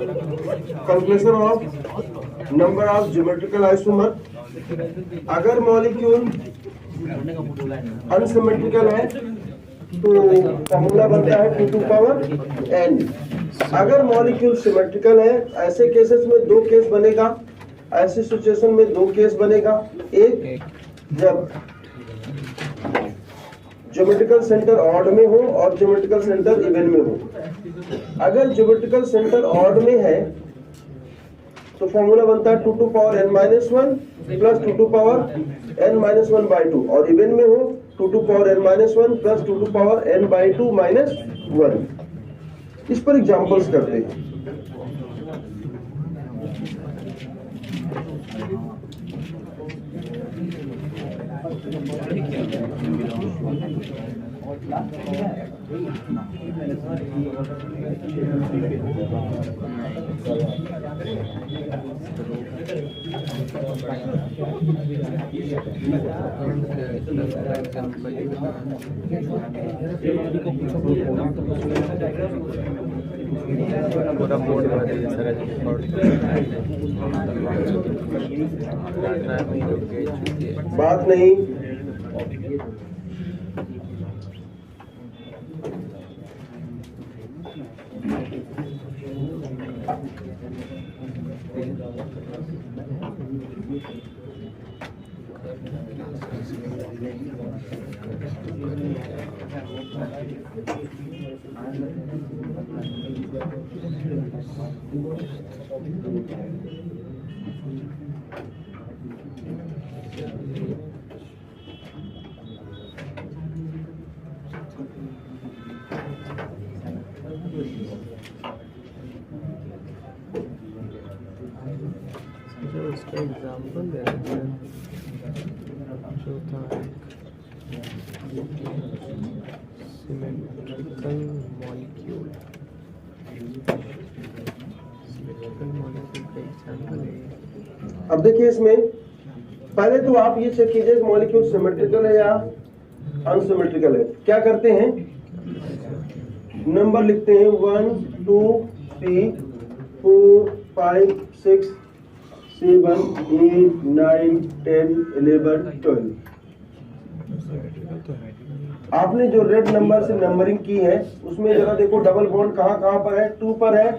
Calculation of number of geometrical isomer. अगर molecule unsymmetrical है तो फॉर्मूला बनता है 2 टू पावर n। अगर मॉलिक्यूल सिमेट्रिकल है, ऐसे केसेस में दो केस बनेगा, ऐसी सिचुएशन में दो केस बनेगा। एक, जब ज्योमेट्रिकल सेंटर ऑड में हो और ज्योमेट्रिकल सेंटर इवन में हो। अगर ज्योमेट्रिकल सेंटर ऑड में है तो फॉर्मूला बनता है 2 to power n-1 plus 2 to power n-1/2, और इवन में हो 2 to power n-1 plus 2 to power n/2 - 1। इस पर एग्जांपल्स करते हैं। पूरा बोर्ड भर दिया सर। बात नहीं, उसका एग्जाम्पल दे रहे हैं जो था सिमेट्रिकल मॉलिक्यूल का एग्जाम्पल है। अब देखिए इसमें पहले तो आप ये चेक कीजिए मॉलिक्यूल सिमेट्रिकल है या अनसिमेट्रिकल है। क्या करते हैं, नंबर लिखते हैं 1 2 3 4 5 6 7 8 9 10 11 12। आपने जो रेड नंबर से नंबरिंग की है उसमें जरा देखो डबल बॉन्ड कहाँ कहाँ पर है। 2 पर है,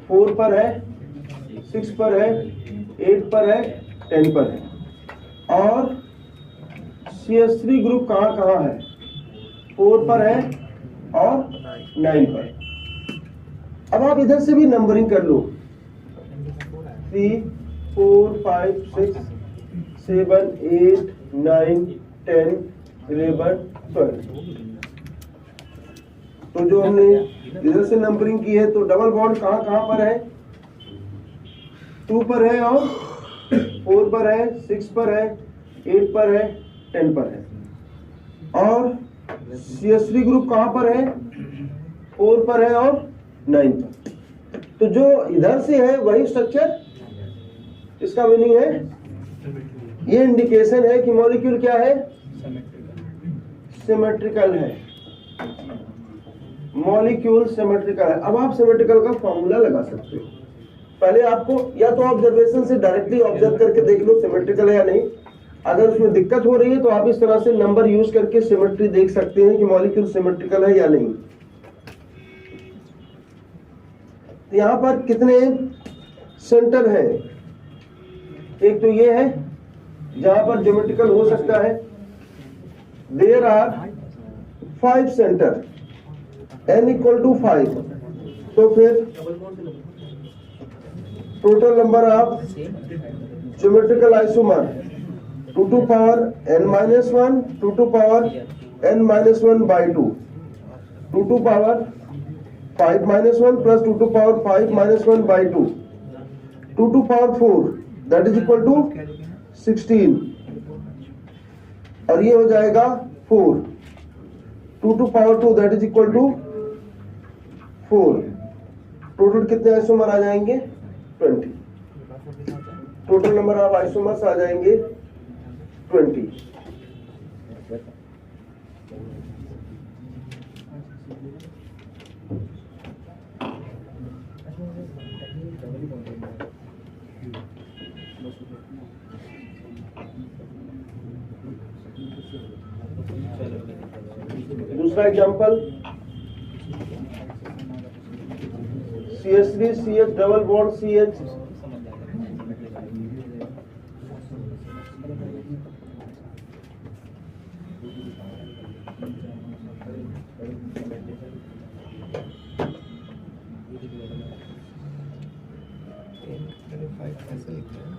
4 पर है, 6 पर है, 8 पर है, 10 पर है। और CH3 ग्रुप कहाँ कहाँ है, 4 पर है और 9 पर। अब आप इधर से भी नंबरिंग कर लो, 3 4 5 6 7 8 9 10 11 12। तो जो हमने इधर से नंबरिंग की है तो डबल बॉन्ड कहाँ कहाँ पर है, 2 पर है और 4 पर है, 6 पर है, 8 पर है, 10 पर है। और CH3 ग्रुप कहाँ पर है, 4 पर है और 9 पर। तो जो इधर से है वही स्ट्रक्चर, इसका मीनिंग है, ये इंडिकेशन है कि मॉलिक्यूल क्या है, सिमेट्रिकल है। मॉलिक्यूल सिमेट्रिकल है। अब आप सिमेट्रिकल का फॉर्मूला लगा सकते हो। पहले आपको या तो ऑब्जर्वेशन से डायरेक्टली ऑब्जर्व करके देख लो सिमेट्रिकल है या नहीं। अगर उसमें दिक्कत हो रही है तो आप इस तरह से नंबर यूज करके सिमेट्री देख सकते हैं कि मॉलिक्यूल सिमेट्रिकल है या नहीं। यहाँ पर कितने सेंटर हैं, एक तो ये है जहां पर ज्योमेट्रिकल हो सकता है। There are 5 center, n = 5। तो फिर total number of geometrical isomer 2 to power n-1 2 to power n-1/2 2 to power 5-1 plus 2 to power 5-1/2 2 to power 4 that is equal to 16। और ये हो जाएगा 4 2 to power 2 that is equal to 4। Total कितने isomer आ जाएंगे, 20। Total number of isomers आ जाएंगे 20। दूसरा example CH3 CH double bond CH, कैसे लिखते हैं?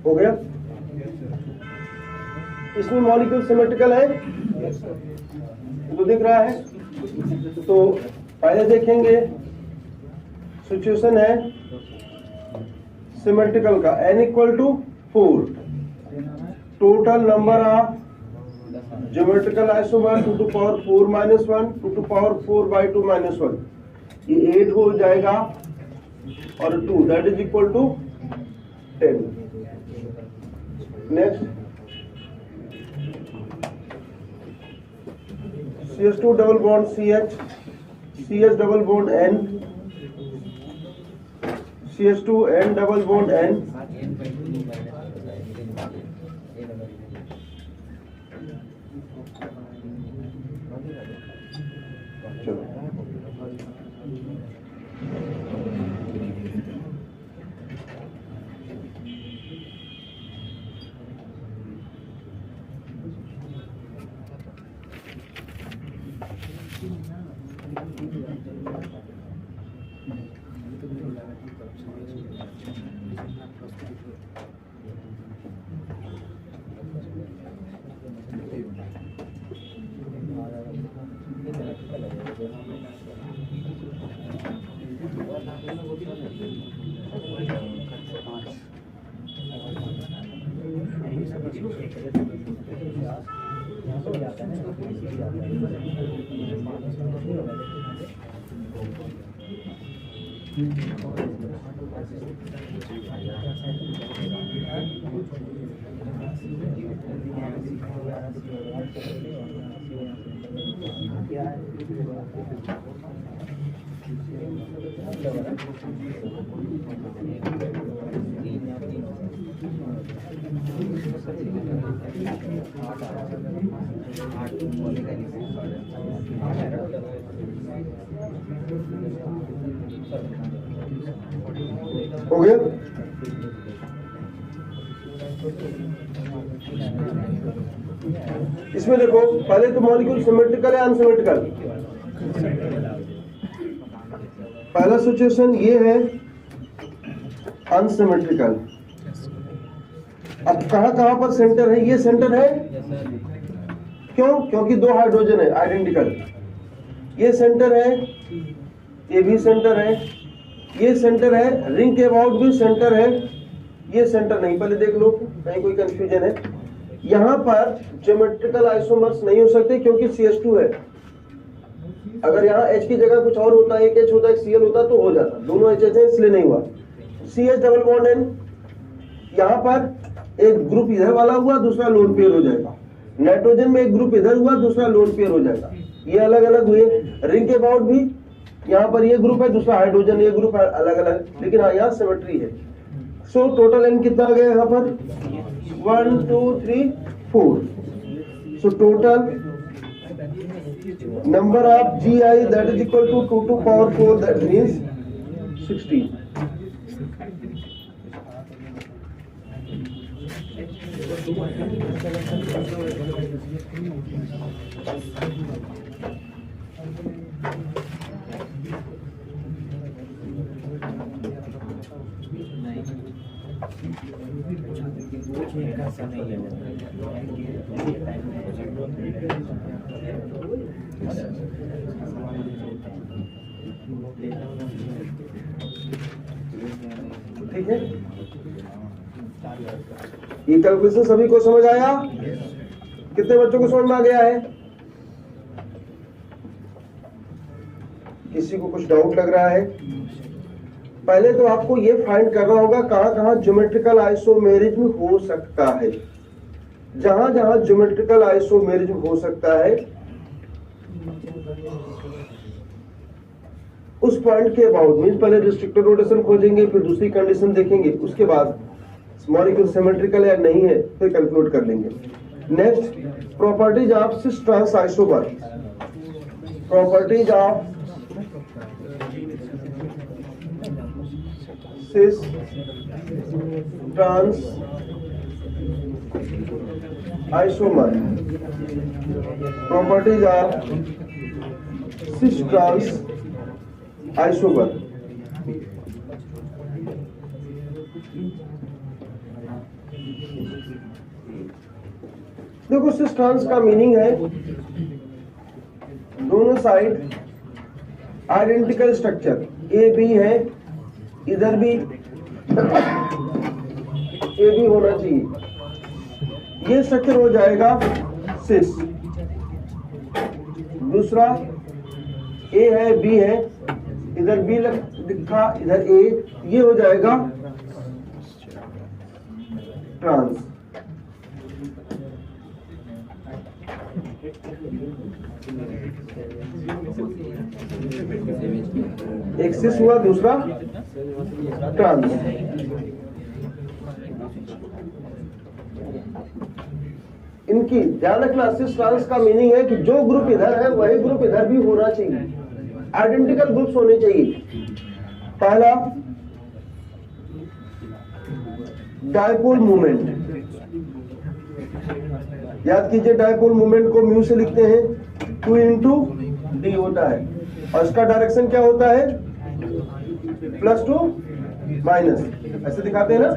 हो गया। इसमें मॉलिक्यूल सिमेट्रिकल है तो दिख रहा है। तो पहले देखेंगे सिचुएशन है सिमेट्रिकल का, n equal to 4, total number of geometrical isomer 2 to power 4 minus 1 2 to power 4 by 2 minus 1, ये 8 हो जाएगा और 2 that is equal to 10। Next CH2 double bond CH, CH double bond N, CH2 N double bond N, हो गया। इसमें देखो पहले तो मॉलिक्यूल सिमेट्रिकल है अनसिमेट्रिकल। पहला सिचुएशन ये है अनसिमेट्रिकल। अब कहां पर सेंटर है? ये सेंटर है। क्यों? क्योंकि दो हाइड्रोजन है आइडेंटिकल। ये सेंटर है, ये भी सेंटर है, ये सेंटर है, रिंग के अबाउट भी सेंटर है, ये सेंटर नहीं। पहले देख लो कहीं कोई कंफ्यूजन है। यहाँ पर ज्योमेट्रिकल आइसोमर्स नहीं हो सकते क्योंकि CH2 है। अगर यहाँ H की जगह कुछ और होता है, एक H होता है, एक Cl होता तो हो जाता, दोनों H है इसलिए नहीं हुआ। CH डबल बॉन्ड N, यहाँ पर एक ग्रुप इधर वाला हुआ, दूसरा लोन पेयर हो जाएगा। नाइट्रोजन में एक ग्रुप इधर हुआ, दूसरा लोन पेयर हो जाएगा। ये अलग अलग हुए। रिंग के अबाउट भी यहाँ पर ये ग्रुप है, दूसरा हाइड्रोजन, ये ग्रुप है अलग अलग, लेकिन हाँ यहाँ सिमेट्री है। सो टोटल N कितना आ गया यहाँ पर? 1 2 3 4। So total number of Gi that is equal to 2 to power 4, that means 16. ठीक है, ये कैलकुलेशन सभी को समझ आया? कितने बच्चों को समझ में आ गया है? किसी को कुछ डाउट लग रहा है? पहले तो आपको ये फाइंड करना होगा कहां कहां ज्योमेट्रिकल आइसोमेरिज्म हो सकता है। जहां जहां ज्योमेट्रिकल आइसोमेरिज्म हो सकता है उस पॉइंट के अबाउट मींस पहले रिस्ट्रिक्टेड रोटेशन खोजेंगे, फिर दूसरी कंडीशन देखेंगे, उसके बाद मॉलिक्यूल सिमेट्रिकल या नहीं है फिर कैलकुलेट कर लेंगे। Next, properties of cis trans isomer. Properties of cis trans isomer. Properties of cis trans isomer. देखो सिस ट्रांस का मीनिंग है दोनों side identical structure, A B है, इधर भी ए बी होना चाहिए, ये स्ट्रक्चर हो जाएगा सिस। दूसरा ए है बी है, इधर बी लिखा इधर ए, ये हो जाएगा ट्रांस। एक सिस हुआ, दूसरा ट्रांस। इनकी ध्यान रखना, सिस ट्रांस का मीनिंग है कि जो ग्रुप इधर है वही ग्रुप इधर भी होना चाहिए, आइडेंटिकल ग्रुप्स होने चाहिए। पहला डायपोल मूवमेंट, याद कीजिए डायपोल मूवमेंट को म्यू से लिखते हैं, 2 इंटू डी होता है, और इसका डायरेक्शन क्या होता है? +2 माइनस, ऐसे दिखाते हैं ना।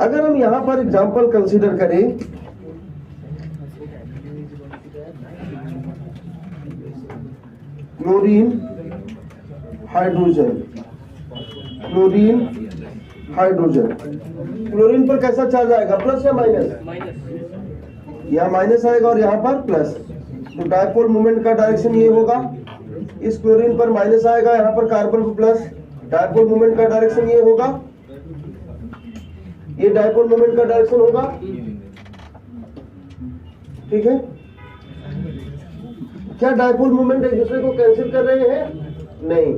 अगर हम यहां पर एग्जांपल कंसीडर करें, chlorine hydrogen, chlorine hydrogen, chlorine पर कैसा चार्ज आएगा? प्लस या माइनस? यहाँ माइनस आएगा और यहाँ पर प्लस, तो डायपोल मूवमेंट का डायरेक्शन ये होगा। इस क्लोरीन पर माइनस आएगा, यहाँ पर कार्बन पर प्लस, डायपोल मूवमेंट का डायरेक्शन ये होगा, ये डायपोल मूवमेंट का डायरेक्शन होगा। ठीक है, क्या डायपोल मूवमेंट एक दूसरे को कैंसिल कर रहे हैं? नहीं।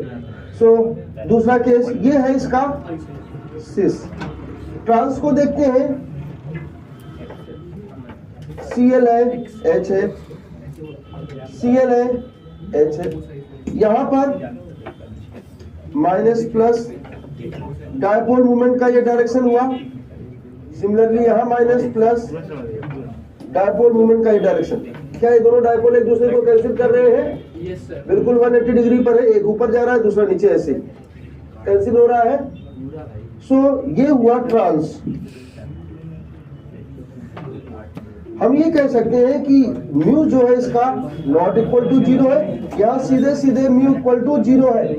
सो दूसरा केस ये है इसका सिस। ट्रांस को देखते हैं, Cl है, H है, Cl है, H है, यहां पर माइनस प्लस, डायपोल मूवमेंट का ये डायरेक्शन हुआ। सिमिलरली यहां माइनस प्लस, डायपोल मूवमेंट का ये डायरेक्शन। क्या ये दोनों डायपोल एक दूसरे को कैंसिल कर रहे हैं? Yes sir. बिल्कुल 180 डिग्री पर है, एक ऊपर जा रहा है दूसरा नीचे, ऐसे कैंसिल हो रहा है। सो ये हुआ ट्रांस। हम ये कह सकते हैं कि म्यू जो है इसका नॉट इक्वल टू 0 है, यहाँ सीधे सीधे म्यू इक्वल टू 0 है।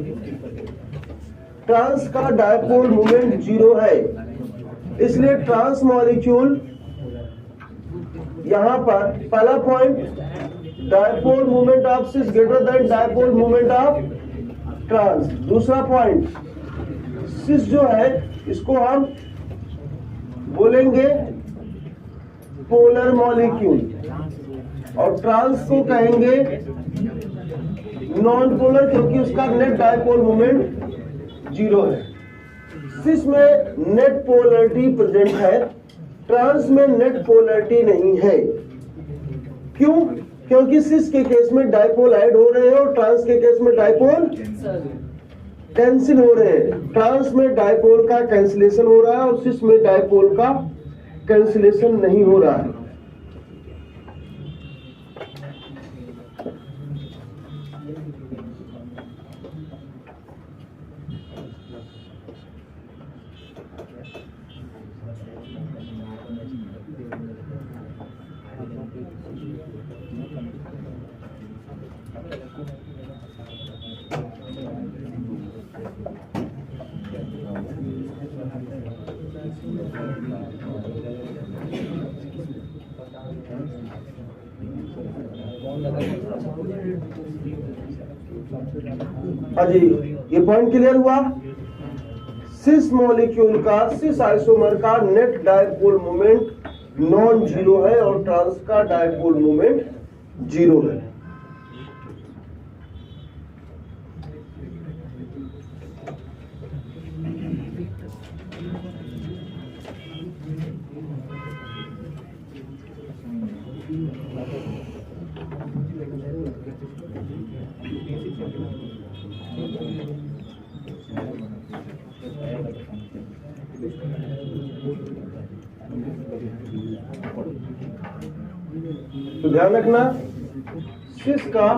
ट्रांस का डायपोल मोमेंट 0 है, इसलिए ट्रांस मॉलिक्यूल यहां पर पहला point, dipole moment of cis greater than dipole moment of trans. दूसरा पॉइंट, सिस जो है इसको हम बोलेंगे पोलर मॉलिक्यूल और ट्रांस को कहेंगे नॉन पोलर, क्योंकि उसका नेट डायपोल मोमेंट 0 है। सिस में नेट पोलरिटी प्रेजेंट है, ट्रांस में नेट पोलरिटी नहीं है। क्यों? क्योंकि सिस के केस में डायपोल ऐड हो रहे हैं और ट्रांस के केस में डायपोल कैंसिल हो रहे हैं। ट्रांस में डायपोल का कैंसिलेशन हो रहा है और सिस में डायपोल का कैंसिलेशन नहीं हो रहा है। हाँ जी, ये पॉइंट क्लियर हुआ। सिस मॉलिक्यूल का, सिस आइसोमर का net dipole moment non zero है और ट्रांस का डायपोल मोमेंट 0 है। तो ध्यान रखना, सिस का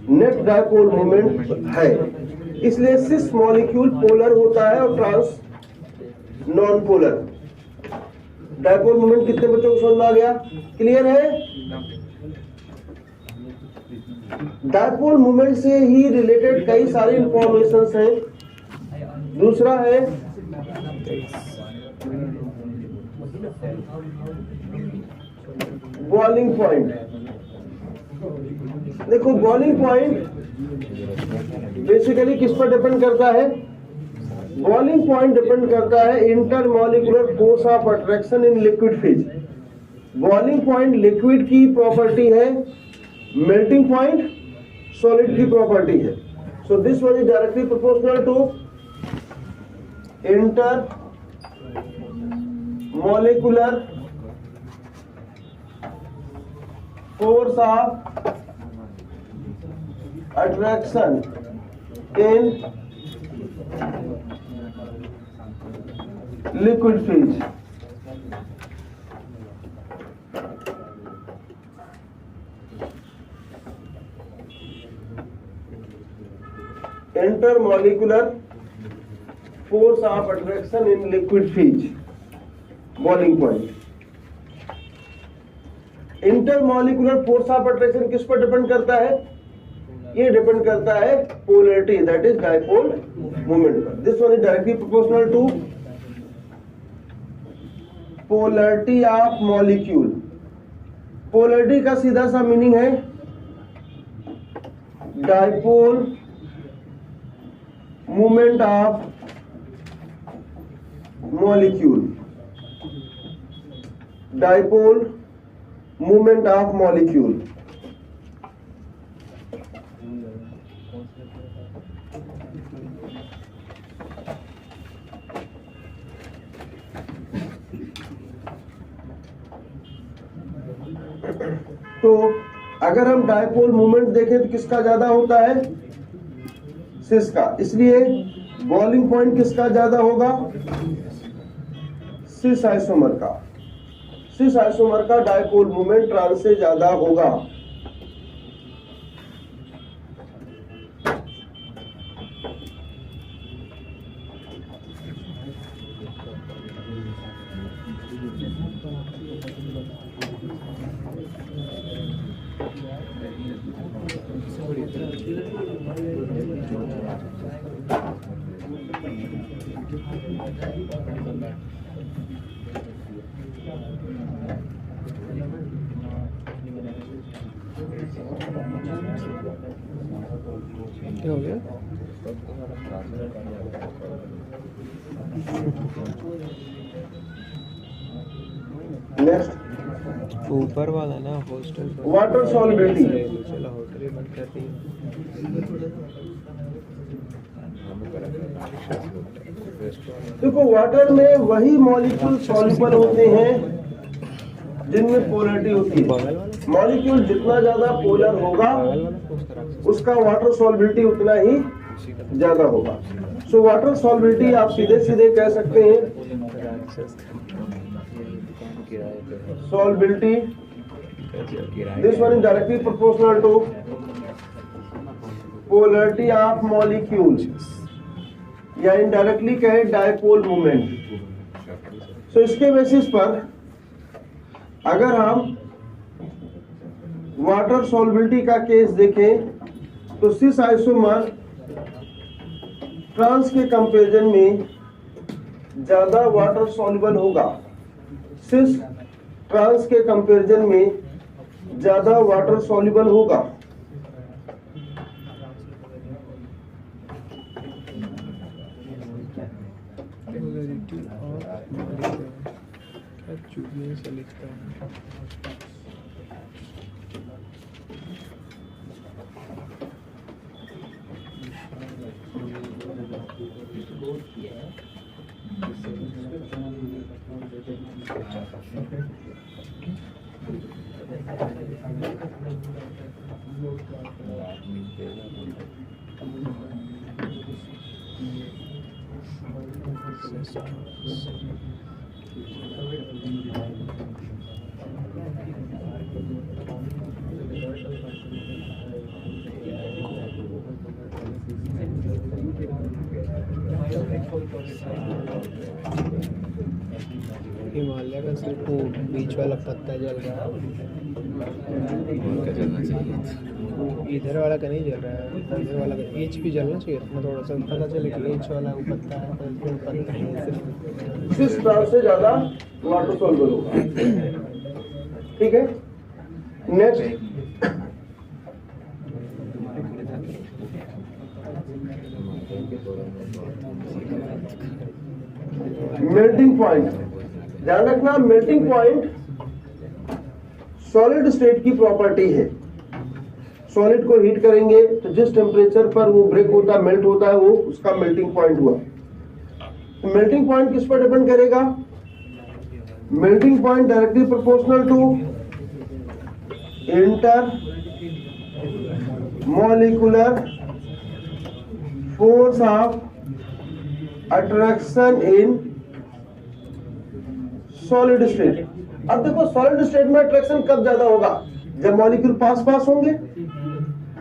नेट डायपोल मोमेंट है, इसलिए सिस मॉलिक्यूल पोलर होता है और trans non polar. Dipole moment कितने बच्चों को समझ में आ गया? क्लियर है? डायपोल मोमेंट से ही रिलेटेड कई सारी इंफॉर्मेशन हैं। दूसरा है बॉइलिंग पॉइंट। देखो, बॉइलिंग पॉइंट बेसिकली किस पर डिपेंड करता है? बॉइलिंग पॉइंट डिपेंड करता है intermolecular force of attraction in liquid phase. Boiling point liquid की प्रॉपर्टी है, मेल्टिंग पॉइंट सॉलिड की प्रॉपर्टी है। So this one is directly proportional to inter molecular force of attraction in liquid phase। intermolecular force of attraction in liquid phase, boiling point। Intermolecular force of attraction किस पर depend करता है? ये depend करता है polarity, that is dipole moment पर। This one is directly proportional to polarity of molecule. Polarity का सीधा सा मीनिंग है dipole moment of molecule. Dipole movement of molecule। तो अगर हम डायपोल मोमेंट देखें तो किसका ज्यादा होता है? सिस का। इसलिए बॉइलिंग पॉइंट किसका ज्यादा होगा? सिस आइसोमर का। सिस आइसोमर का डायपोल मोमेंट ट्रांस से ज्यादा होगा। क्या हो गया? नेक्स्ट ऊपर वाला ना हॉस्टल वाटर सॉल्युबिलिटी। चलो होटल ही बंद कर दी। देखो वाटर में वही मॉलिक्यूल सॉल्युबल होते हैं जिनमें पोलरिटी होती है। मॉलिक्यूल जितना ज्यादा पोलर होगा उसका वाटर सॉल्युबिलिटी उतना ही ज्यादा होगा। सो वाटर सॉल्युबिलिटी आप सीधे सीधे कह सकते हैं solubility, this one is directly proportional to polarity of molecule, या इनडायरेक्टली कहे डायपोल मोमेंट। सो इसके बेसिस पर अगर हम वाटर सॉल्युबिलिटी का केस देखें तो सिस आइसोमर ट्रांस के कंपैरिजन में ज्यादा वाटर सॉल्युबल होगा। सिस ट्रांस के कंपैरिजन में ज्यादा वाटर सॉल्युबल होगा। क्या चुभने से लिखता है? हिमालय का सिर्फ वो बीच वाला पत्ता जल रहा है, इधर वाला का नहीं जल रहा है, इधर वाला का एच भी जलना चाहिए। तो थोड़ा सा पता चले कि एच वाला वो पत्ता है तो इसमें पत्ता है। सिस ट्रांस से ज्यादा वाटर सॉल्युबल होगा। ठीक है, नेक्स्ट मेल्टिंग पॉइंट। ध्यान रखना, मेल्टिंग पॉइंट सॉलिड स्टेट की प्रॉपर्टी है। सॉलिड को हीट करेंगे तो जिस टेम्परेचर पर वो ब्रेक होता है, मेल्ट होता है, वो उसका मेल्टिंग पॉइंट हुआ। तो मेल्टिंग पॉइंट किस पर डिपेंड करेगा? Melting point directly proportional to inter molecular force of attraction in solid state. अब देखो सॉलिड स्टेट में अट्रैक्शन कब ज्यादा होगा? जब मॉलिक्यूल पास पास होंगे।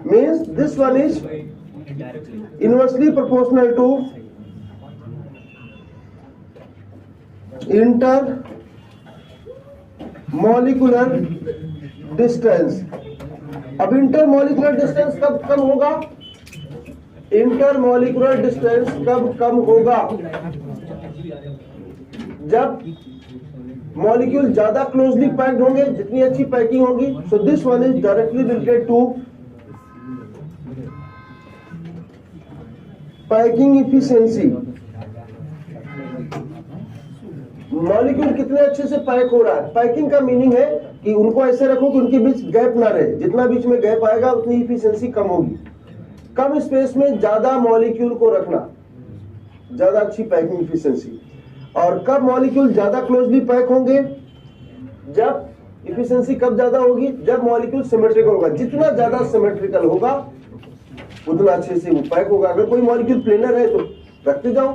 Means this one is inversely proportional to inter molecular distance. अब इंटर मॉलिक्यूलर डिस्टेंस कब कम होगा? इंटर मॉलिक्यूलर डिस्टेंस कब कम होगा? जब मॉलिक्यूल ज्यादा क्लोजली पैक्ड होंगे, जितनी अच्छी पैकिंग होगी। So this one is directly related to packing efficiency. Molecule कितने अच्छे से पैक हो रहा है। पैकिंग का मीनिंग है कि उनको ऐसे रखो कि उनके बीच गैप ना रहे। जितना बीच में गैप आएगा उतनी इफिशिएंसी कम होगी। कम स्पेस में ज्यादा मॉलिक्यूल को रखना, ज्यादा अच्छी पैकिंग इफिशिएंसी। और कब मॉलिक्यूल ज्यादा क्लोजली पैक होंगे? जब इफिशिएंसी कब ज्यादा होगी? जब मॉलिक्यूल सिमेट्रिकल होगा। जितना ज्यादा सिमेट्रिकल होगा उतना अच्छे से वो पैक होगा। अगर कोई मॉलिक्यूल प्लेनर है तो रखते जाओ,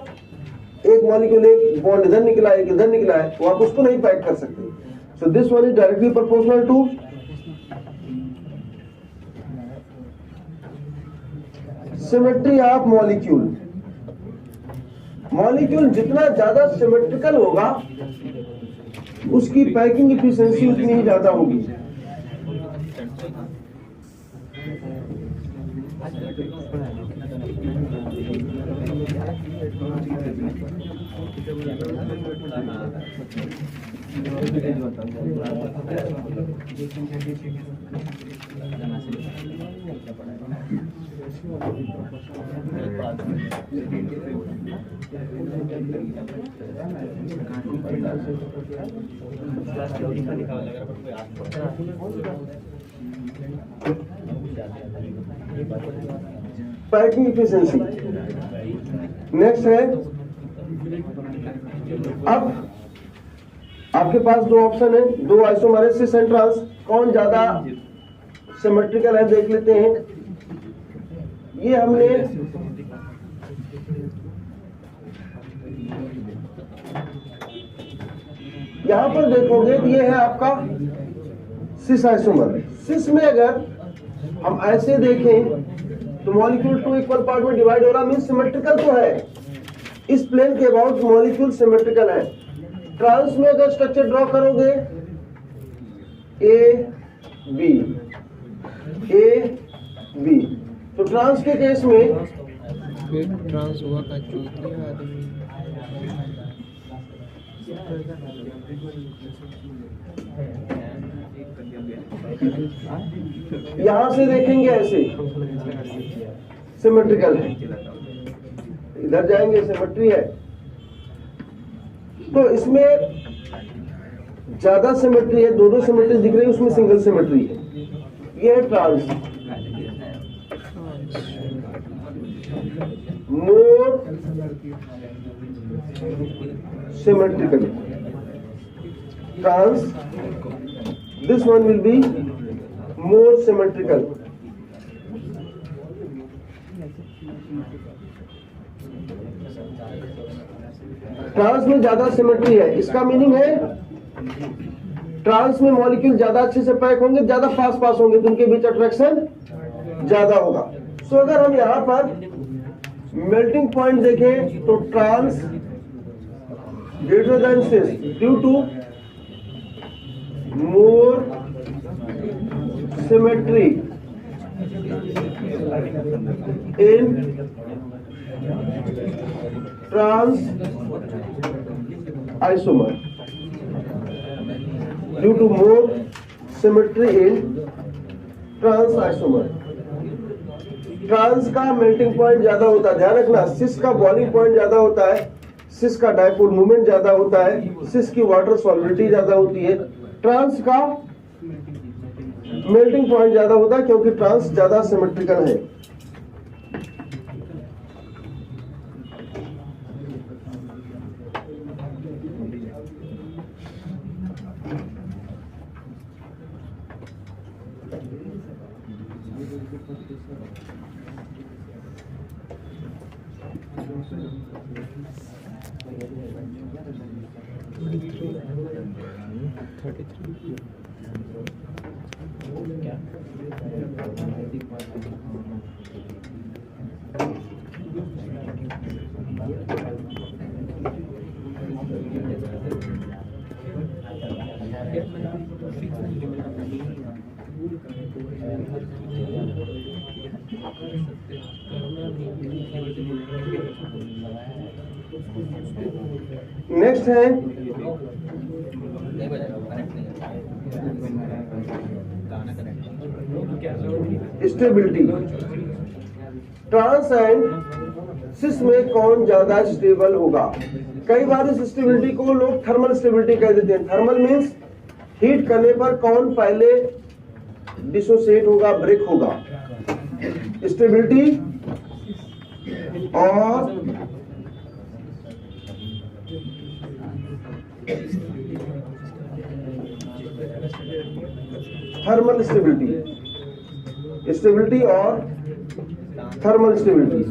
एक मॉलिक्यूल एक बॉन्ड इधर निकला है, एक इधर निकला है, तो आप उसको नहीं पैक कर सकते। सो this one is directly proportional to symmetry of molecule. Molecule जितना ज्यादा सिमेट्रिकल होगा उसकी पैकिंग इफिशिएंसी उतनी ही ज्यादा होगी। Packing efficiency. नेक्स्ट है, अब आपके पास दो ऑप्शन है, दो आइसोमर है, सिस एंड ट्रांस, कौन ज्यादा सिमेट्रिकल है देख लेते हैं। ये हमने यहां पर देखोगे तो ये है आपका सिस आइसोमर। सिस में अगर हम ऐसे देखें तो मॉलिक्यूल टू इक्वल पार्ट में डिवाइड हो रहा, मीन सिमेट्रिकल तो है, इस प्लेन के अबाउट मॉलिक्यूल सिमेट्रिकल है। ट्रांस में अगर स्ट्रक्चर ड्रॉ करोगे ए बी, तो ट्रांस के केस में ट्रांस हुआ का चौथी आदमी यहां से देखेंगे ऐसे सिमेट्रिकल है, इधर जाएंगे सिमेट्री है, तो इसमें ज्यादा सिमेट्री है, दोनों सिमेट्री दिख रही है, उसमें सिंगल सिमेट्री है। ये है trans, more symmetrical trans, this one will be more symmetrical. Trans में ज्यादा सिमेट्री है, इसका मीनिंग है ट्रांस में मॉलिक्यूल ज्यादा अच्छे से पैक होंगे, ज्यादा पास होंगे, तो उनके बीच अट्रैक्शन ज्यादा होगा। सो अगर हम यहां पर मेल्टिंग पॉइंट देखें तो trans greater than cis due to more symmetry in trans isomer, due to more symmetry in trans isomer। Trans का मेल्टिंग पॉइंट ज्यादा होता है, ध्यान रखना, सिस का बॉइलिंग पॉइंट ज्यादा होता है, सिस का डायपोल मूवमेंट ज्यादा होता है, सिस की वाटर सॉल्युबिलिटी ज्यादा होती है, ट्रांस का मेल्टिंग पॉइंट ज्यादा होता है क्योंकि ट्रांस ज्यादा सिमेट्रिकल है। नेक्स्ट है स्टेबिलिटी। ट्रांस एंड सिस में कौन ज्यादा स्टेबल होगा। कई बार इस स्टेबिलिटी को लोग थर्मल स्टेबिलिटी कह देते हैं। थर्मल मींस हीट करने पर कौन पहले डिसोसिएट होगा, ब्रेक होगा। स्टेबिलिटी और थर्मल स्टेबिलिटी, स्टेबिलिटी और थर्मल स्टेबिलिटी।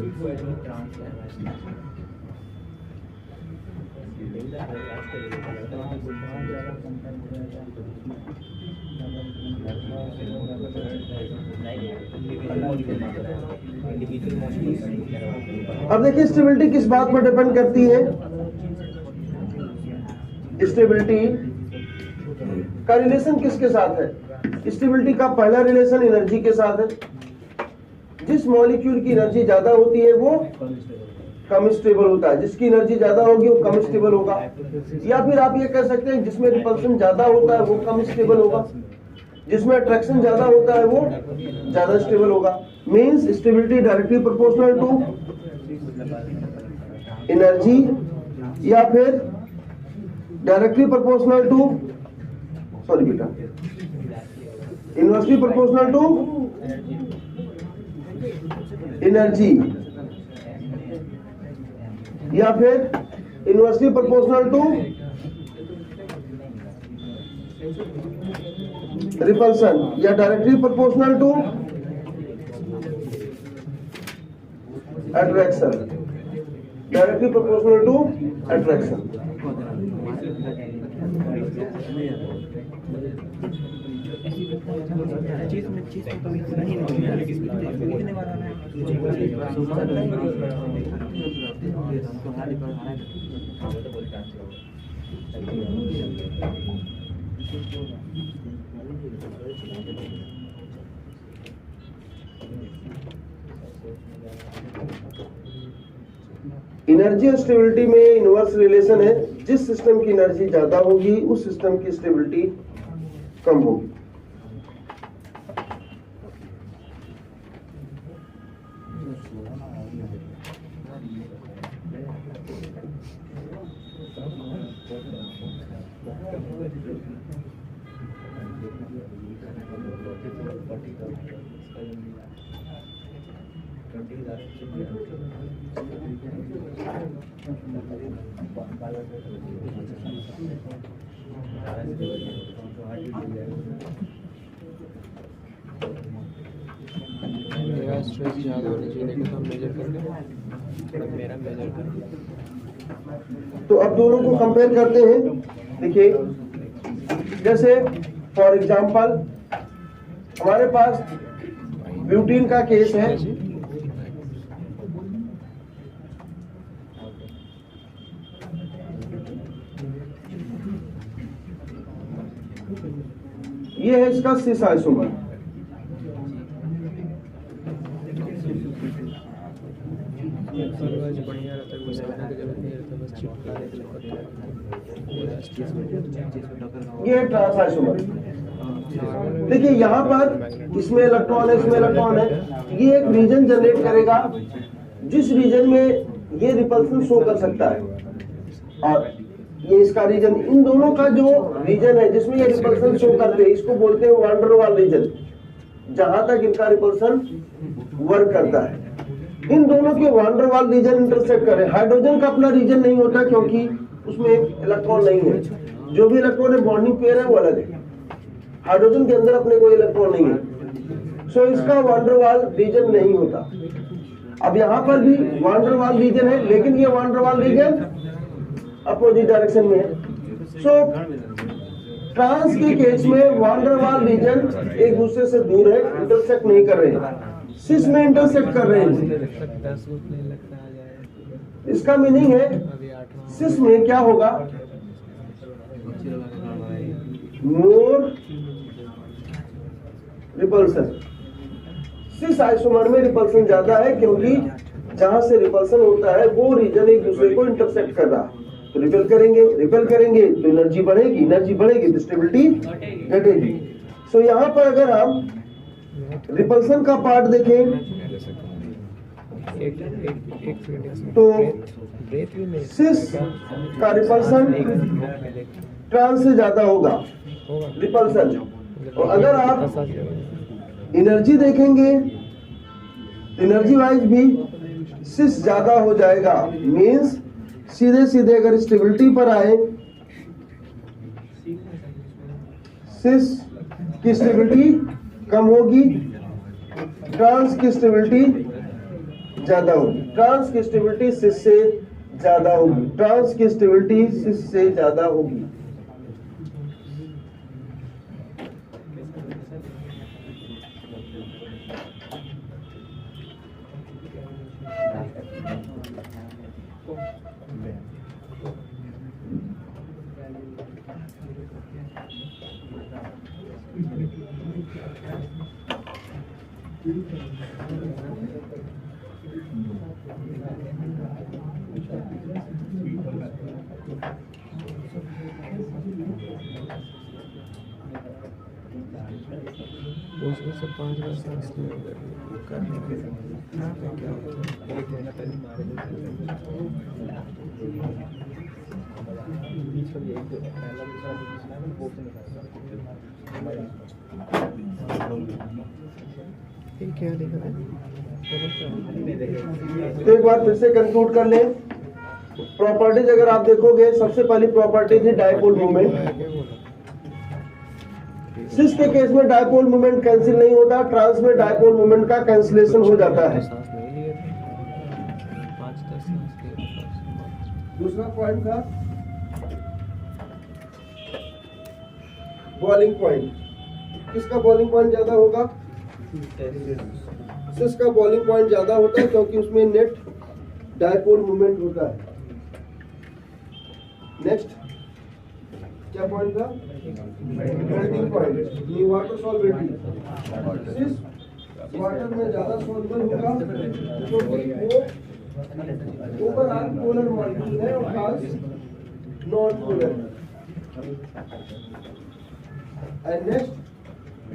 अब देखिए स्टेबिलिटी किस बात पर डिपेंड करती है। स्टेबिलिटी का रिलेशन किसके साथ है। स्टेबिलिटी का पहला रिलेशन एनर्जी के साथ है। जिस मॉलिक्यूल की एनर्जी ज्यादा होती है वो कम स्टेबल होता है, जिसकी एनर्जी ज्यादा होगी वो कम स्टेबल होगा। या फिर आप ये कह सकते हैं जिसमें रिपल्सन ज्यादा होता है वो कम स्टेबल होगा, जिसमें अट्रैक्शन ज्यादा होता है वो ज्यादा स्टेबल होगा। Means stability directly proportional to energy या फिर डायरेक्टली प्रोपोर्शनल टू, सॉरी बेटा, इनवर्सली प्रोपोर्शनल टू एनर्जी या फिर इनवर्सली प्रोपोर्शनल टू रिपल्सन या directly proportional to attraction, directly proportional to attraction. Energy और स्टेबिलिटी में इनवर्स रिलेशन है, जिस सिस्टम की एनर्जी ज्यादा होगी उस सिस्टम की स्टेबिलिटी कम होगी। मेरा स्ट्रेस ज़्यादा होना चाहिए, लेकिन हम मेजर करके थोड़ा मेरा मेजर करें। तो अब दोनों को कंपेयर करते हैं। देखिए, जैसे फॉर एग्जांपल हमारे पास ब्यूटीन का केस है। ये है इसका सिस आइसोमर। बढ़िया रहता है, कुछ करने की जरूरत नहीं रहता, बस चिपका देते हैं। ये ट्रांस आइसोमर। देखिए यहाँ पर इसमें इलेक्ट्रॉन है, इसमें इलेक्ट्रॉन है। ये एक रीजन जनरेट करेगा जिस रीजन में ये रिपल्सन शो कर सकता है, और ये इसका रीजन, इन दोनों का जो रीजन है जिसमें ये रिपल्सन शो करते हैं इसको बोलते हैं वान डेर वाल रीजन, जहां तक इनका रिपल्सन वर्क करता है। इन दोनों के वान डेर वाल रीजन इंटरसेक्ट करें। हाइड्रोजन का अपना रीजन नहीं होता क्योंकि उसमें इलेक्ट्रॉन नहीं है, जो भी इलेक्ट्रॉन है बॉन्डिंग पेयर है वो अलग है। हाइड्रोजन के अंदर अपने कोई इलेक्ट्रॉन नहीं है, सो इसका वान डेर वाल रीजन नहीं होता। अब यहाँ पर भी वान डेर वाल रीजन है, लेकिन ये van der Waals region opposite direction में है। सो ट्रांस के केस में वान डेर वाल रीजन एक दूसरे से दूर है, इंटरसेक्ट नहीं कर रहे हैं। सिस में इंटरसेक्ट कर रहे हैं। इसका मीनिंग है सिस में क्या होगा, मोर रिपल्सन। सिस आइसोमर में रिपल्सन ज्यादा है क्योंकि जहां से रिपल्सन होता है वो रीजन एक दूसरे को इंटरसेक्ट कर रहा है। तो रिपेल करेंगे तो एनर्जी बढ़ेगी तो स्टेबिलिटी घटेगी। सो यहाँ पर अगर हम रिपल्सन का पार्ट देखें तो सिस का रिपल्सन ट्रांस से ज्यादा होगा रिपल्सन। और अगर आप एनर्जी देखेंगे एनर्जी वाइज भी सिस ज्यादा हो जाएगा। मींस सीधे अगर स्टेबिलिटी पर आए, सिस की स्टेबिलिटी कम होगी, ट्रांस की स्टेबिलिटी ज्यादा होगी। ट्रांस की स्टेबिलिटी सिस से ज्यादा होगी, ट्रांस की स्टेबिलिटी सिस से ज्यादा होगी। उसमें से 5 बार सांस करने के क्या होता है, एक महीना पहले मारे क्या लिखा है। तो एक बार फिर से कंक्लूड कर लें। प्रॉपर्टीज अगर आप देखोगे, सबसे पहली प्रॉपर्टी थी डायपोल मोमेंट। सिस के केस में डायपोल मोमेंट कैंसिल नहीं होता, ट्रांस में डायपोल मोमेंट का कैंसिलेशन हो जाता है। दूसरा पॉइंट था बॉइलिंग पॉइंट। किसका बॉइलिंग पॉइंट ज्यादा होगा? सिस का बॉइलिंग पॉइंट ज्यादा होता है क्योंकि उसमें नेट डायपोल मोमेंट होता है। नेक्स्ट क्या पॉइंट था? Melting point. ये वाटर सॉल्वेबिलिटी। सिस वाटर में ज्यादा सॉल्युबल होगा क्योंकि वो ओवरऑल पोलर मॉलिक्यूल है और trans non polar. And next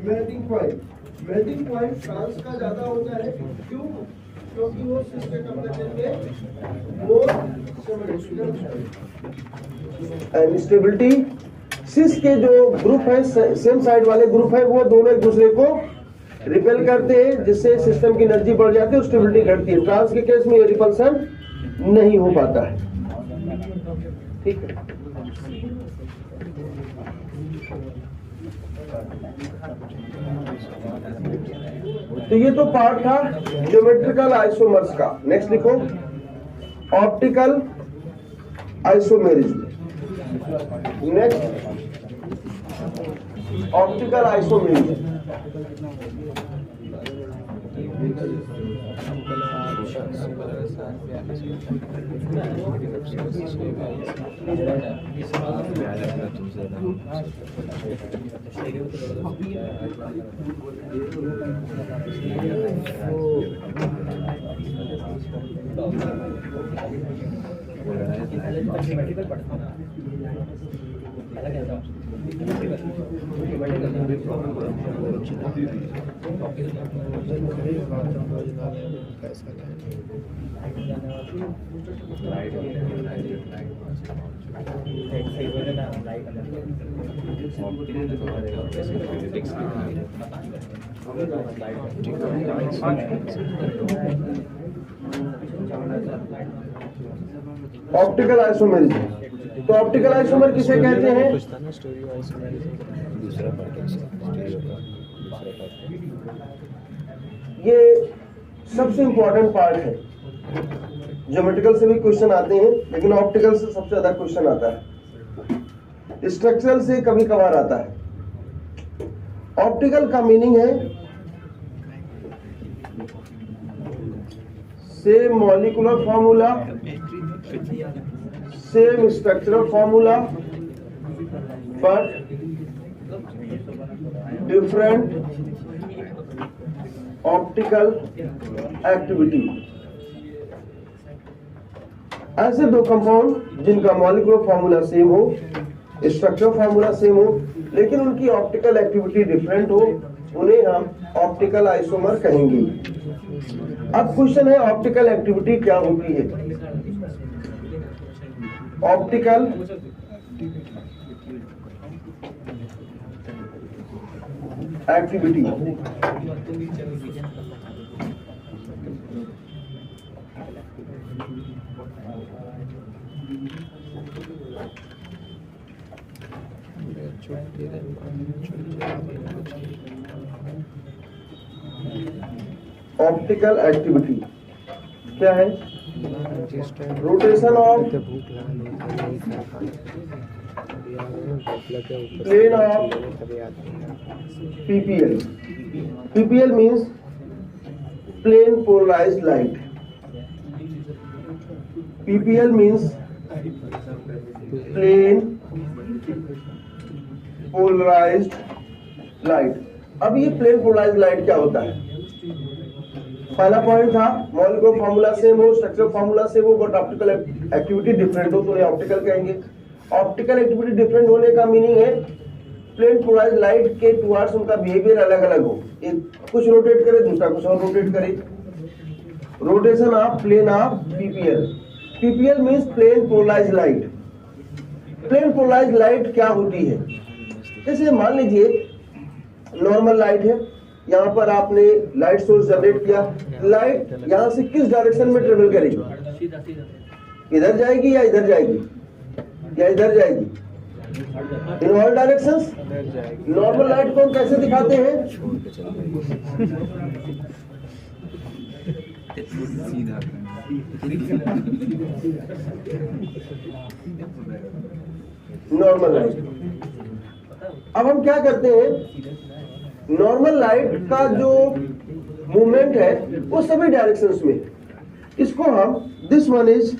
melting point. Melting point trans का ज्यादा होता है। क्यों? क्योंकि वो सिस के कंपैरेटिव में मोर सिमेट्रिकल एंड स्टेबिलिटी। सिस के जो ग्रुप है, सेम साइड वाले ग्रुप है, वो दोनों एक दूसरे को रिपेल करते हैं, जिससे सिस्टम की एनर्जी बढ़ जाती है और स्टेबिलिटी घटती है। ट्रांस के केस में ये रिपल्सन नहीं हो पाता है। ठीक है। तो ये तो पार्ट था ज्योमेट्रिकल आइसोमर्स का। नेक्स्ट लिखो optical isomerism. Next optical isomerism. Optical isomerism. तो ऑप्टिकल आइसोमर किसे कहते हैं? ये सबसे इंपॉर्टेंट पार्ट है। ज्योमेट्रिकल से भी क्वेश्चन आते हैं, लेकिन ऑप्टिकल से सबसे ज्यादा क्वेश्चन आता है। स्ट्रक्चरल से कभी कभार आता है। ऑप्टिकल का मीनिंग है same molecular formula, same structural formula, but different optical activity. ऐसे दो कंपाउंड जिनका मॉलिक्यूलर फॉर्मूला सेम हो, स्ट्रक्चर फॉर्मूला सेम हो, लेकिन उनकी ऑप्टिकल एक्टिविटी डिफरेंट हो, उन्हें हम ऑप्टिकल आइसोमर कहेंगे। अब क्वेश्चन है ऑप्टिकल एक्टिविटी क्या होती है? ऑप्टिकल एक्टिविटी ऑप्टिकल एक्टिविटी क्या है? Rotation of plane of PPL. PPL means plane polarized light. PPL means plane polarized light. अब ये प्लेन पोलराइज्ड लाइट क्या होता है? पहला पॉइंट था मॉलिक्यूलर फार्मूला सेम हो, स्ट्रक्चर फार्मूला सेम हो, बट ऑप्टिकल एक्टिविटी डिफरेंट हो तो ये ऑप्टिकल कहेंगे। ऑप्टिकल एक्टिविटी डिफरेंट होने का मीनिंग है प्लेन पोलराइज्ड लाइट के टुवर्ड्स उनका बिहेवियर अलग अलग हो, एक कुछ रोटेट करे दूसरा कुछ और रोटेट करे। Rotation of plane of PPL. PPL means plane polarized light. Plane polarized light क्या होती है? जैसे मान लीजिए नॉर्मल लाइट है, यहाँ पर आपने लाइट सोर्स जनरेट किया, लाइट यहाँ से किस डायरेक्शन में ट्रेवल करेगी? इधर जाएगी या इधर जाएगी या इधर जाएगी? In all directions. Normal light को हम कैसे दिखाते हैं? Normal light. अब हम क्या करते हैं, नॉर्मल लाइट का जो मूवमेंट है वो सभी डायरेक्शंस में, इसको हम this one is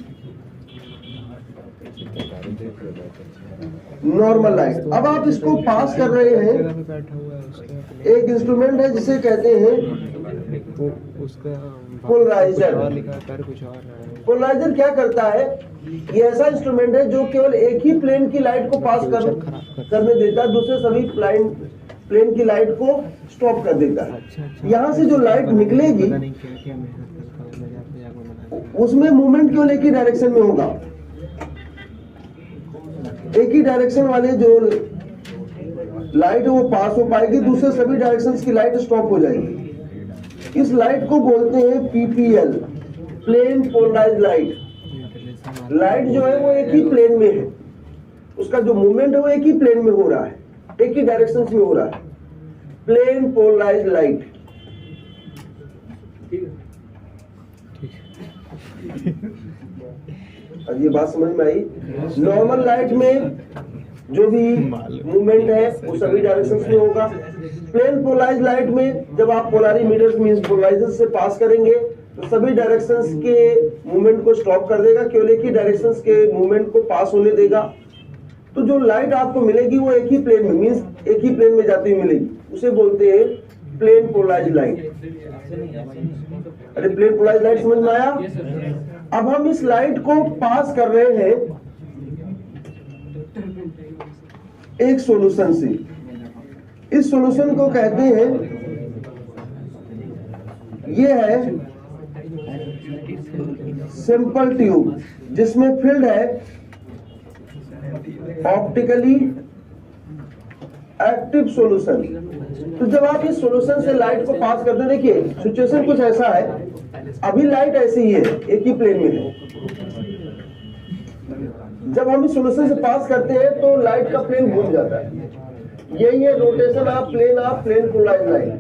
normal light. अब आप इसको पास कर रहे हैं, एक इंस्ट्रूमेंट है जिसे कहते हैं पोलराइजर। पोलराइजर क्या करता है? ये ऐसा इंस्ट्रूमेंट है जो केवल एक ही प्लेन की लाइट को पास करने देता है, दूसरे सभी प्लेन की लाइट को स्टॉप कर देता है। यहाँ से जो लाइट निकलेगी उसमें मूवमेंट केवल एक ही डायरेक्शन में होगा। एक ही डायरेक्शन वाले जो लाइट है वो पास हो पाएगी, दूसरे सभी डायरेक्शंस की लाइट स्टॉप हो जाएगी। इस लाइट को बोलते हैं PPL, plane polarized light. Light जो है वो एक ही प्लेन में है, उसका जो मूवमेंट है वो एक ही प्लेन में हो रहा है, एक ही डायरेक्शंस में हो रहा है। Plane polarized light. अब ये बात समझ में आई? नॉर्मल लाइट में जो भी मूवमेंट है वो सभी डायरेक्शंस में होगा। प्लेन पोलराइज्ड लाइट में जब आप पोलरिमीटर्स मींस पोलराइजर से पास करेंगे तो सभी डायरेक्शंस के मूवमेंट को स्टॉप कर देगा, केवल एक ही डायरेक्शंस के मूवमेंट को पास होने देगा। तो जो लाइट आपको मिलेगी वो एक ही प्लेन में मींस एक ही प्लेन में जाती हुई मिलेगी, उसे बोलते हैं प्लेन पोलराइज्ड लाइट। अरे प्लेन पोलराइज्ड लाइट समझ में आया? अब हम इस लाइट को पास कर रहे हैं एक सॉल्यूशन से। इस सॉल्यूशन को कहते हैं, ये है सिंपल ट्यूब जिसमें फील्ड है ऑप्टिकली एक्टिव सॉल्यूशन। तो जब आप इस सॉल्यूशन से लाइट को पास करते हैं, देखिए सिचुएशन कुछ ऐसा है, अभी लाइट ऐसी ही है, एक ही प्लेन में है। जब हम इस सॉल्यूशन से पास करते हैं तो लाइट का प्लेन घूम जाता है। यही है rotation of plane polarized light.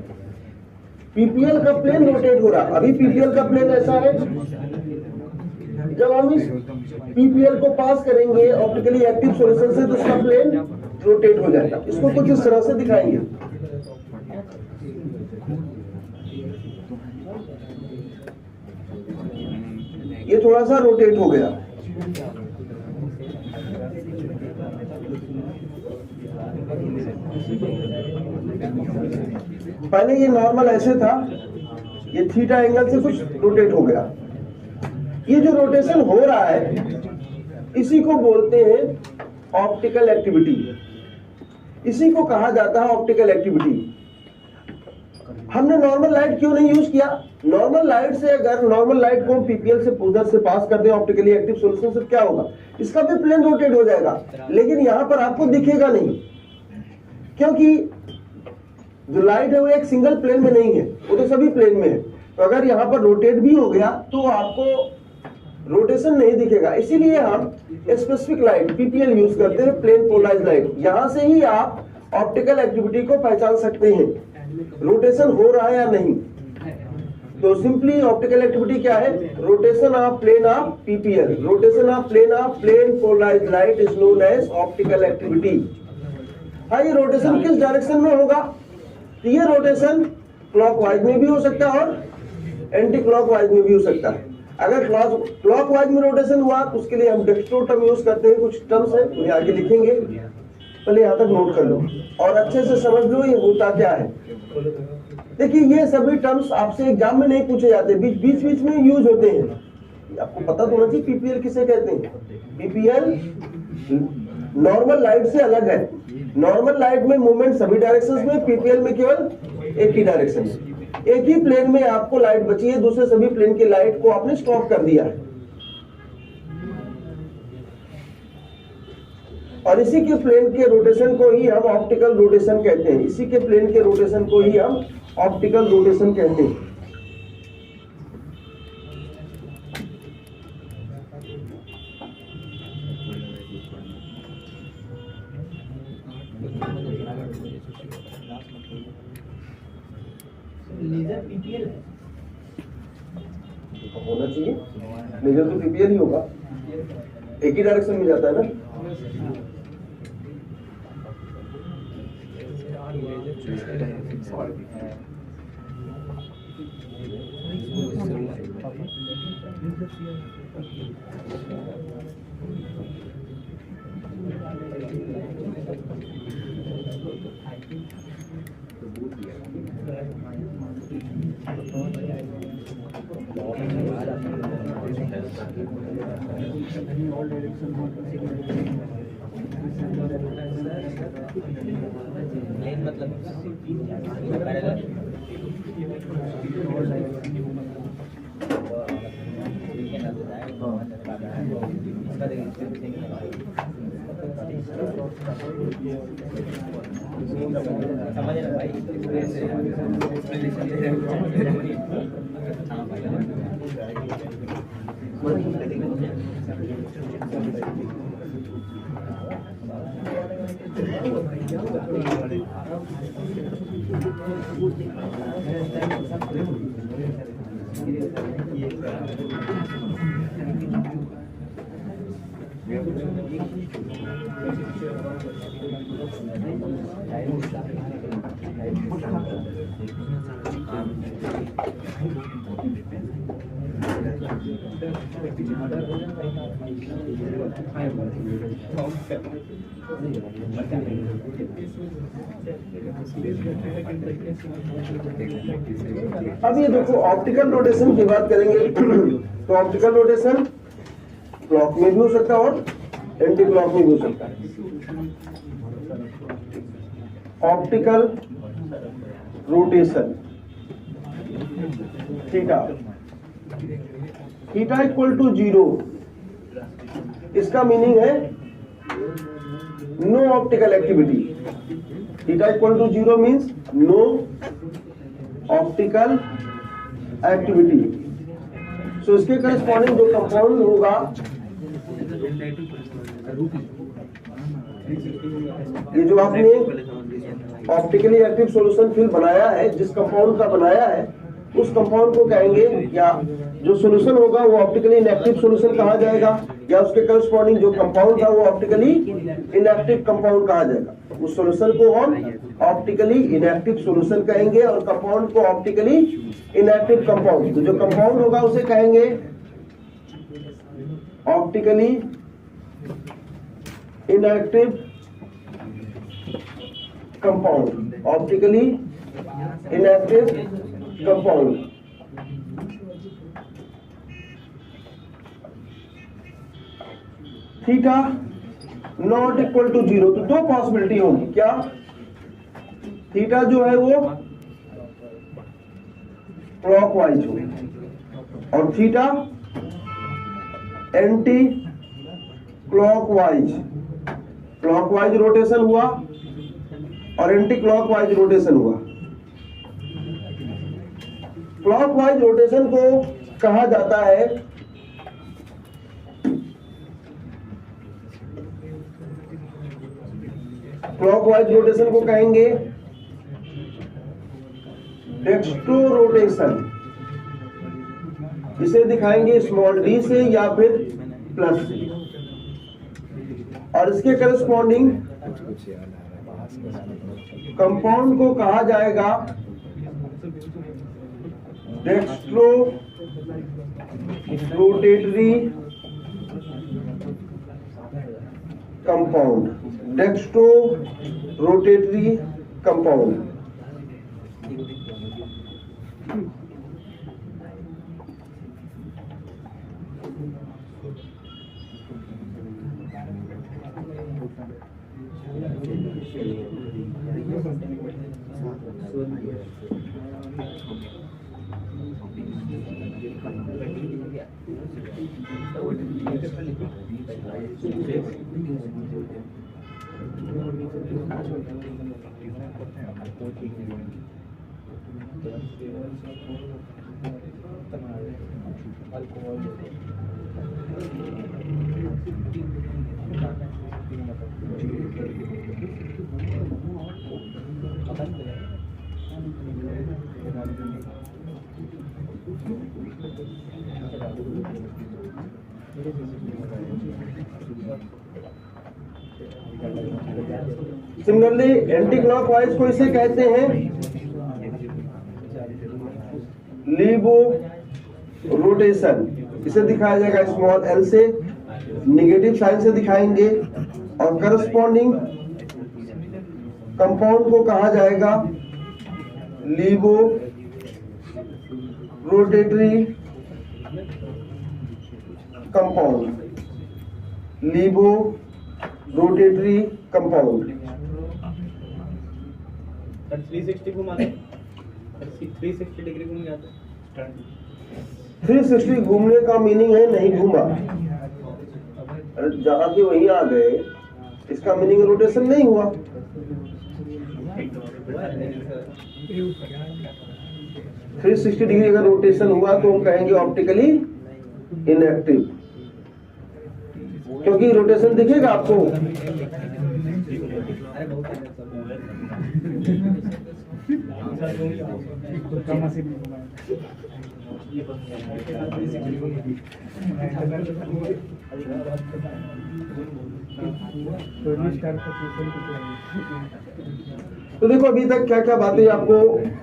PPL का प्लेन रोटेट हो रहा, अभी पीपीएल का प्लेन ऐसा है। जब हम इस पीपीएल को पास करेंगे ऑप्टिकली एक्टिव सॉल्यूशन से तो उसका प्लेन रोटेट हो जाएगा। इसको कुछ इस तरह से दिखाएंगे। ये थोड़ा सा रोटेट हो गया। पहले ये नॉर्मल ऐसे था, ये थीटा एंगल से कुछ रोटेट हो गया। ये जो रोटेशन हो रहा है इसी को बोलते हैं ऑप्टिकल एक्टिविटी। इसी को कहा जाता है ऑप्टिकल एक्टिविटी। हमने नॉर्मल लाइट क्यों नहीं यूज किया? नॉर्मल लाइट से अगर नॉर्मल लाइट को पीपीएल से उधर से पास कर दें ऑप्टिकली एक्टिव सॉल्यूशन से क्या होगा? इसका भी प्लेन रोटेट हो जाएगा, लेकिन यहां पर आपको दिखेगा नहीं, क्योंकि जो लाइट है वो एक सिंगल प्लेन में नहीं है, वो तो सभी प्लेन में है। तो अगर यहाँ पर रोटेट भी हो गया तो आपको रोटेशन नहीं दिखेगा। इसीलिए हम स्पेसिफिक लाइट पीपीएल यूज करते हैं, प्लेन पोलराइज्ड लाइट। यहां से ही आप ऑप्टिकल एक्टिविटी को पहचान सकते हैं, रोटेशन हो रहा है या नहीं। तो सिंपली ऑप्टिकल एक्टिविटी क्या है? Rotation of plane of PPL. Rotation of plane polarized light is known as optical activity. हाँ, ये रोटेशन किस डायरेक्शन में होगा? तो ये रोटेशन क्लॉकवाइज में भी हो सकता है और एंटी क्लॉकवाइज में भी हो सकता है। अगर क्लॉकवाइज में रोटेशन हुआ तो उसके लिए हम डेक्स्ट्रो टर्म यूज करते हैं, कुछ टर्म्स है उन्हें आगे लिखेंगे। पहले यहाँ तक नोट कर लो और अच्छे से समझ लो ये होता क्या है। देखिए ये सभी टर्म्स आपसे एग्जाम में नहीं पूछे जाते, बीच बीच में यूज होते हैं। आपको पता तो होना चाहिए पीपीएल किसे कहते हैं। पीपीएल नॉर्मल लाइट से अलग है। नॉर्मल लाइट में मूवमेंट सभी डायरेक्शंस में, पीपीएल में केवल एक ही डायरेक्शन में। एक ही प्लेन में आपको लाइट बची है, दूसरे सभी प्लेन की लाइट को आपने स्टॉप कर दिया है। और इसी के प्लेन के रोटेशन को ही हम ऑप्टिकल रोटेशन कहते हैं। इसी के प्लेन के रोटेशन को ही हम ऑप्टिकल रोटेशन कहते हैं। लेजर पीपीएल होना चाहिए, लेजर तो पीपीएल ही होगा, एक ही डायरेक्शन में जाता है ना। अब ये देखो ऑप्टिकल रोटेशन की बात करेंगे तो ऑप्टिकल रोटेशन क्लॉक में भी हो सकता है और एंटी क्लॉक में भी हो सकता है। Optical rotation theta theta equal to 0, इसका मीनिंग है no optical activity. Theta equal to 0 means no optical activity. So इसके करस्पॉन्डिंग जो कंपाउंड होगा, ये जो आपने ऑप्टिकली एक्टिव सॉल्यूशन फिल बनाया है, जिस कंपाउंड का बनाया है उस कंपाउंड को कहेंगे, या जो सॉल्यूशन होगा वो ऑप्टिकली इनएक्टिव सॉल्यूशन कहा जाएगा, या उसके करस्पॉन्डिंग जो कंपाउंड था वो ऑप्टिकली इनएक्टिव कंपाउंड कहा जाएगा। उस सॉल्यूशन को हम ऑप्टिकली इनएक्टिव सॉल्यूशन कहेंगे और कंपाउंड को ऑप्टिकली इनएक्टिव कंपाउंड। तो जो कंपाउंड होगा उसे कहेंगे optically inactive compound, optically inactive compound. Theta not equal to 0, तो दो पॉसिबिलिटी होगी। क्या? थीटा जो है वो क्लॉकवाइज हो और theta anti clockwise. Clockwise rotation हुआ और एंटी क्लॉकवाइज रोटेशन हुआ। क्लॉकवाइज रोटेशन को कहा जाता है क्लॉकवाइज रोटेशन को कहेंगे डेक्स्ट्रो रोटेशन। इसे दिखाएंगे स्मॉल डी से या फिर प्लस से, और इसके करस्पॉन्डिंग कंपाउंड को कहा जाएगा dextro rotatory compound. Dextro rotatory compound. Similarly anti clockwise को इसे कहते हैं लीवो रोटेशन। इसे दिखाया जाएगा स्मॉल एल से, निगेटिव साइन से दिखाएंगे, और करस्पॉन्डिंग कंपाउंड को कहा जाएगा levo rotatory compound. Levo rotatory compound. 360 घुमाते, 360 डिग्री घूम जाते। 360 घूमने का मीनिंग है नहीं घूमा, जहां के वहीं आ गए, इसका मीनिंग रोटेशन नहीं हुआ। 360 डिग्री अगर रोटेशन हुआ तो हम कहेंगे ऑप्टिकली इनएक्टिव, क्योंकि रोटेशन दिखेगा आपको। तो देखो अभी तक क्या क्या बातें आपको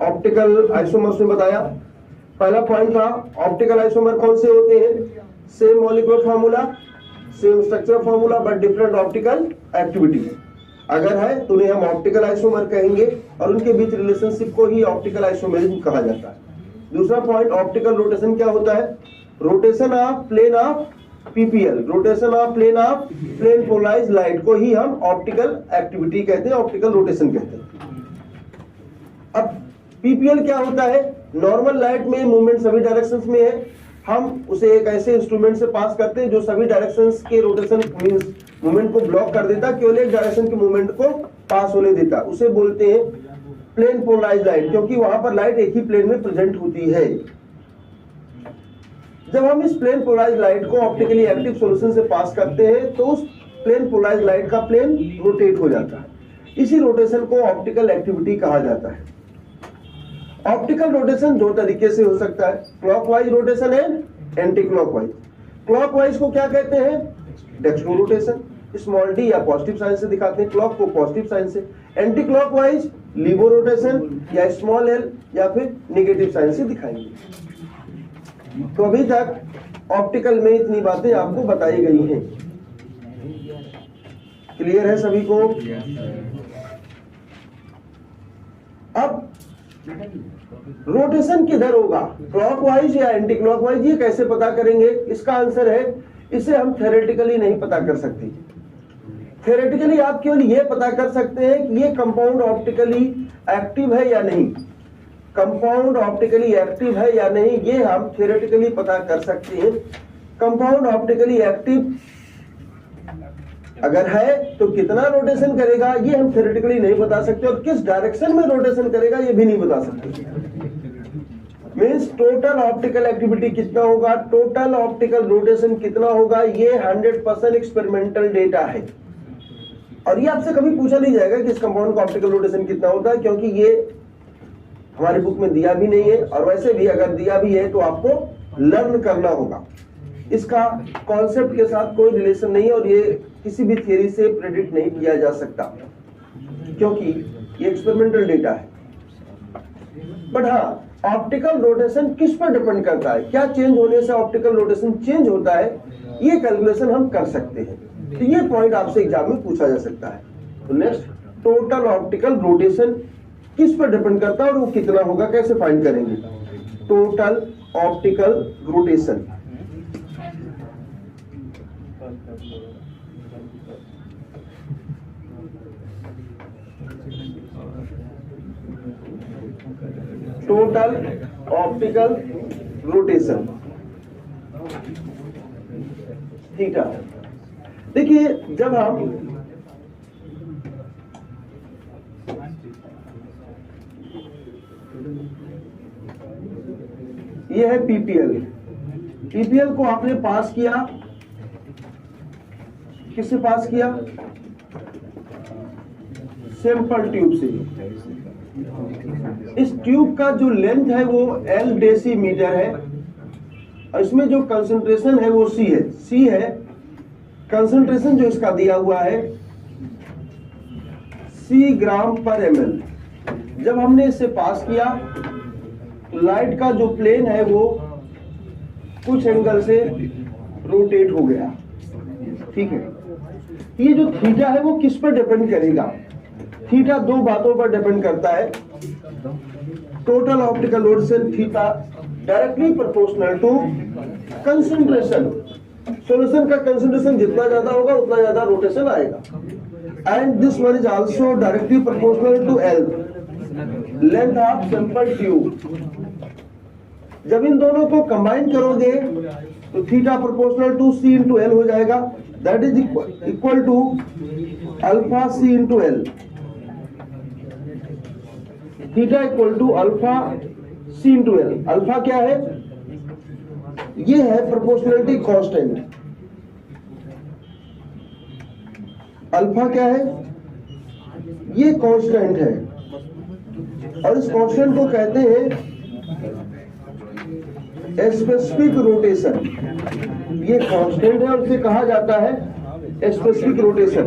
ऑप्टिकल आइसोमर्स में बताया। पहला पॉइंट था ऑप्टिकल आइसोमर कौन से होते हैं, same molecular formula, same structure formula but different optical activity. अगर है तो उन्हें हम ऑप्टिकल आइसोमर कहेंगे और उनके बीच रिलेशनशिप को ही ऑप्टिकल आइसोमेरिज्म कहा जाता है। दूसरा पॉइंट ऑप्टिकल रोटेशन क्या होता है, rotation of plane of PPL, rotation of plane of plane polarized light को ही हम ऑप्टिकल एक्टिविटी कहते हैं, ऑप्टिकल रोटेशन कहते हैं। अब पीपीएल क्या होता है, नॉर्मल लाइट में मूवमेंट सभी डायरेक्शंस में है, हम उसे एक ऐसे इंस्ट्रूमेंट से पास करते हैं जो सभी डायरेक्शंस के रोटेशन मींस मूवमेंट को ब्लॉक कर देता, केवल एक डायरेक्शन के मूवमेंट को पास होने देता, उसे बोलते हैं प्लेन पोलराइज्ड लाइट, क्योंकि वहां पर लाइट एक ही प्लेन में प्रेजेंट होती है। जब हम इस प्लेन पोलराइज्ड लाइट को ऑप्टिकली एक्टिव सॉल्यूशन से पास करते हैं तो उस प्लेन पोलराइज्ड लाइट का प्लेन रोटेट हो जाता है, इसी रोटेशन को ऑप्टिकल एक्टिविटी कहा जाता है। ऑप्टिकल रोटेशन दो तरीके से हो सकता है, clockwise rotation and anti clockwise. Clockwise को क्या कहते हैं, डेक्स्ट्रो रोटेशन, स्मॉल डी या पॉजिटिव साइन से दिखाते हैं, क्लॉक को पॉजिटिव साइन से। एंटी क्लॉकवाइज लीवो रोटेशन या स्मॉल एल या फिर नेगेटिव साइन से दिखाएंगे। तो अभी तक ऑप्टिकल में इतनी बातें आपको बताई गई हैं, क्लियर है सभी को। अब रोटेशन किधर होगा, क्लॉकवाइज या एंटी क्लॉकवाइज, ये कैसे पता करेंगे, इसका आंसर है इसे हम थ्योरेटिकली नहीं पता कर सकते। थ्योरेटिकली आप केवल ये पता कर सकते हैं कि ये कंपाउंड ऑप्टिकली एक्टिव है या नहीं, कंपाउंड ऑप्टिकली एक्टिव है या नहीं, ये हम थ्योरेटिकली पता कर सकते हैं। कंपाउंड ऑप्टिकली एक्टिव अगर है तो कितना रोटेशन करेगा ये हम थ्योरेटिकली नहीं बता सकते, और किस डायरेक्शन में रोटेशन करेगा ये भी नहीं बता सकते। मींस टोटल ऑप्टिकल एक्टिविटी कितना होगा, टोटल ऑप्टिकल रोटेशन कितना होगा, ये 100% एक्सपेरिमेंटल डेटा है। और ये आपसे कभी पूछा नहीं जाएगा कि इस कंपाउंड का ऑप्टिकल रोटेशन कितना होता है, क्योंकि ये हमारी बुक में दिया भी नहीं है, और वैसे भी अगर दिया भी है तो आपको लर्न करना होगा। इसका कॉन्सेप्ट के साथ कोई रिलेशन नहीं है, और ये किसी भी थियरी से प्रेडिक्ट नहीं किया जा सकता, क्योंकि ये एक्सपेरिमेंटल डेटा है। बट हाँ, ऑप्टिकल रोटेशन किस पर डिपेंड करता है, क्या चेंज होने से ऑप्टिकल रोटेशन चेंज होता है, ये कैलकुलेशन हम कर सकते हैं। तो ये पॉइंट आपसे एग्जाम में पूछा जा सकता है। तो नेक्स्ट, टोटल ऑप्टिकल रोटेशन किस पर डिपेंड करता है और वो कितना होगा, कैसे फाइंड करेंगे? Total optical rotation. Total optical rotation theta. देखिए, जब हम ये है पीपीएल को आपने पास किया, किससे पास किया? सैंपल ट्यूब से। इस ट्यूब का जो लेंथ है वो L डेसीमीटर है और इसमें जो कंसंट्रेशन है वो C है। कंसंट्रेशन जो इसका दिया हुआ है C ग्राम पर ml। जब हमने इससे पास किया तो लाइट का जो प्लेन है वो कुछ एंगल से रोटेट हो गया, ठीक है। ये जो थीटा है वो किस पर डिपेंड करेगा? थीटा दो बातों पर डिपेंड करता है। Total optical rotation theta directly proportional to concentration. Solution का कंसंट्रेशन जितना ज्यादा होगा उतना ज्यादा रोटेशन आएगा। And this one is also directly proportional to L, length of sample tube. जब इन दोनों को कंबाइन करोगे तो theta proportional to C into L हो जाएगा। That is equal to alpha C into L। Theta equal to alpha C into L। Alpha क्या है? ये है प्रोपोर्शनलिटी कांस्टेंट। अल्फा क्या है? ये कांस्टेंट है और इस कांस्टेंट को कहते हैं स्पेसिफिक रोटेशन। ये कांस्टेंट है और इसे कहा जाता है स्पेसिफिक रोटेशन।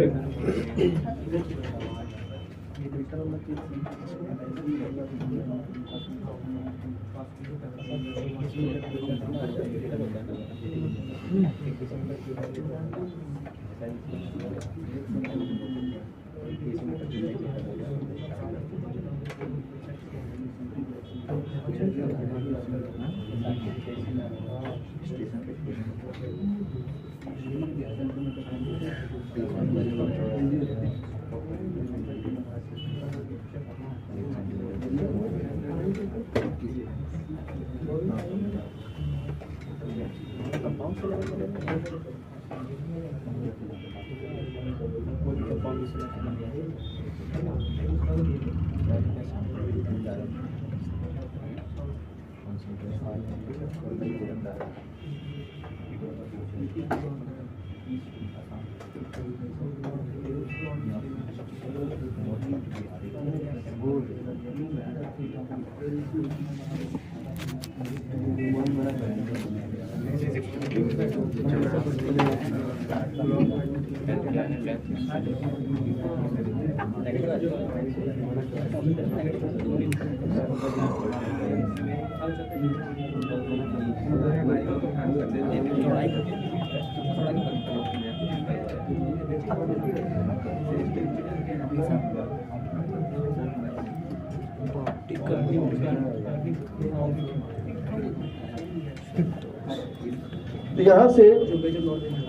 तो यहां से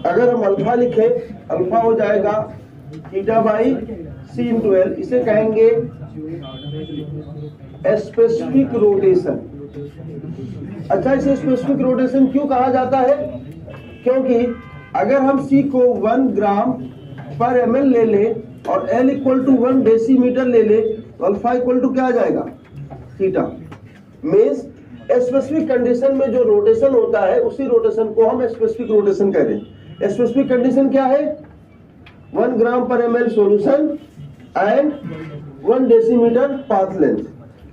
अगर हम अल्फा लिखे, अल्फा हो जाएगा theta by C into L। इसे कहेंगे स्पेसिफिक रोटेशन। अच्छा, इसे स्पेसिफिक रोटेशन क्यों कहा जाता है? क्योंकि अगर हम C को 1 ग्राम पर ml ले ले और L इक्वल टू 1 डेसीमीटर ले ले तो अल्फा इक्वल टू क्या आ जाएगा? थीटा। मीन्स स्पेसिफिक कंडीशन में जो रोटेशन होता है उसी रोटेशन को हम स्पेसिफिक रोटेशन कह रहे हैं। स्पेसिफिक कंडीशन क्या है? 1 ग्राम पर ml solution and 1 decimetre path length.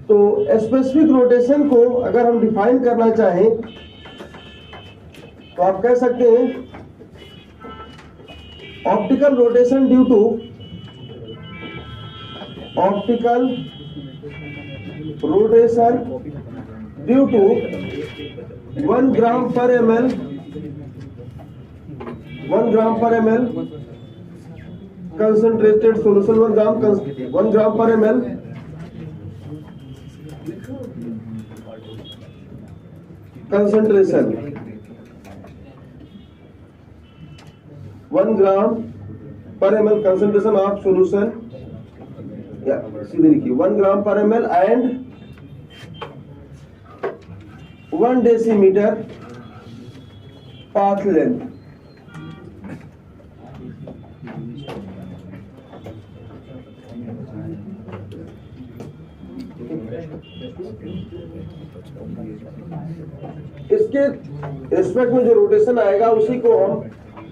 तो स्पेसिफिक रोटेशन को अगर हम डिफाइन करना चाहें तो आप कह सकते हैं optical rotation due to optical rotation due to 1 gram पर ml concentrated solution 1 gram per ml. Concentration 1 gram per ml concentration of solution. Yeah, सीधे लिखिए 1 gram per ml and 1 decimeter path length. इसके रिस्पेक्ट में जो rotation आएगा उसी को हम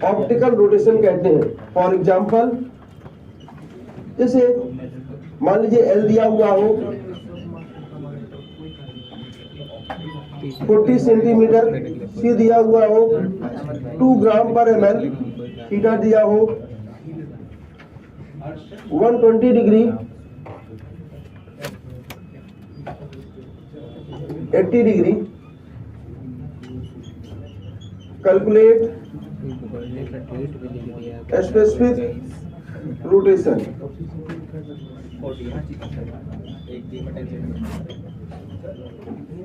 ऑप्टिकल रोटेशन कहते हैं. फॉर एग्जाम्पल, जैसे मान लीजिए एल दिया हुआ हो 40 सेंटीमीटर, सी दिया हुआ हो 2 ग्राम पर ml, थीटा दिया हो 120 degree 80 degree. Calculate specific rotation.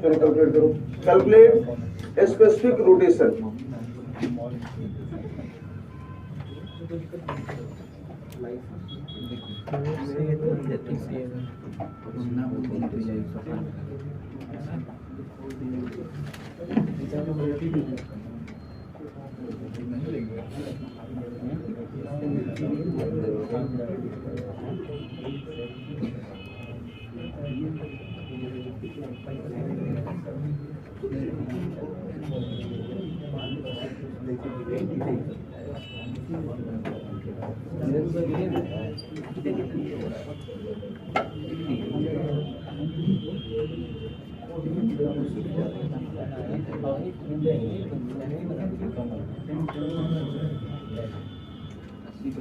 चलो कैलकुलेट करो. Calculate specific rotation.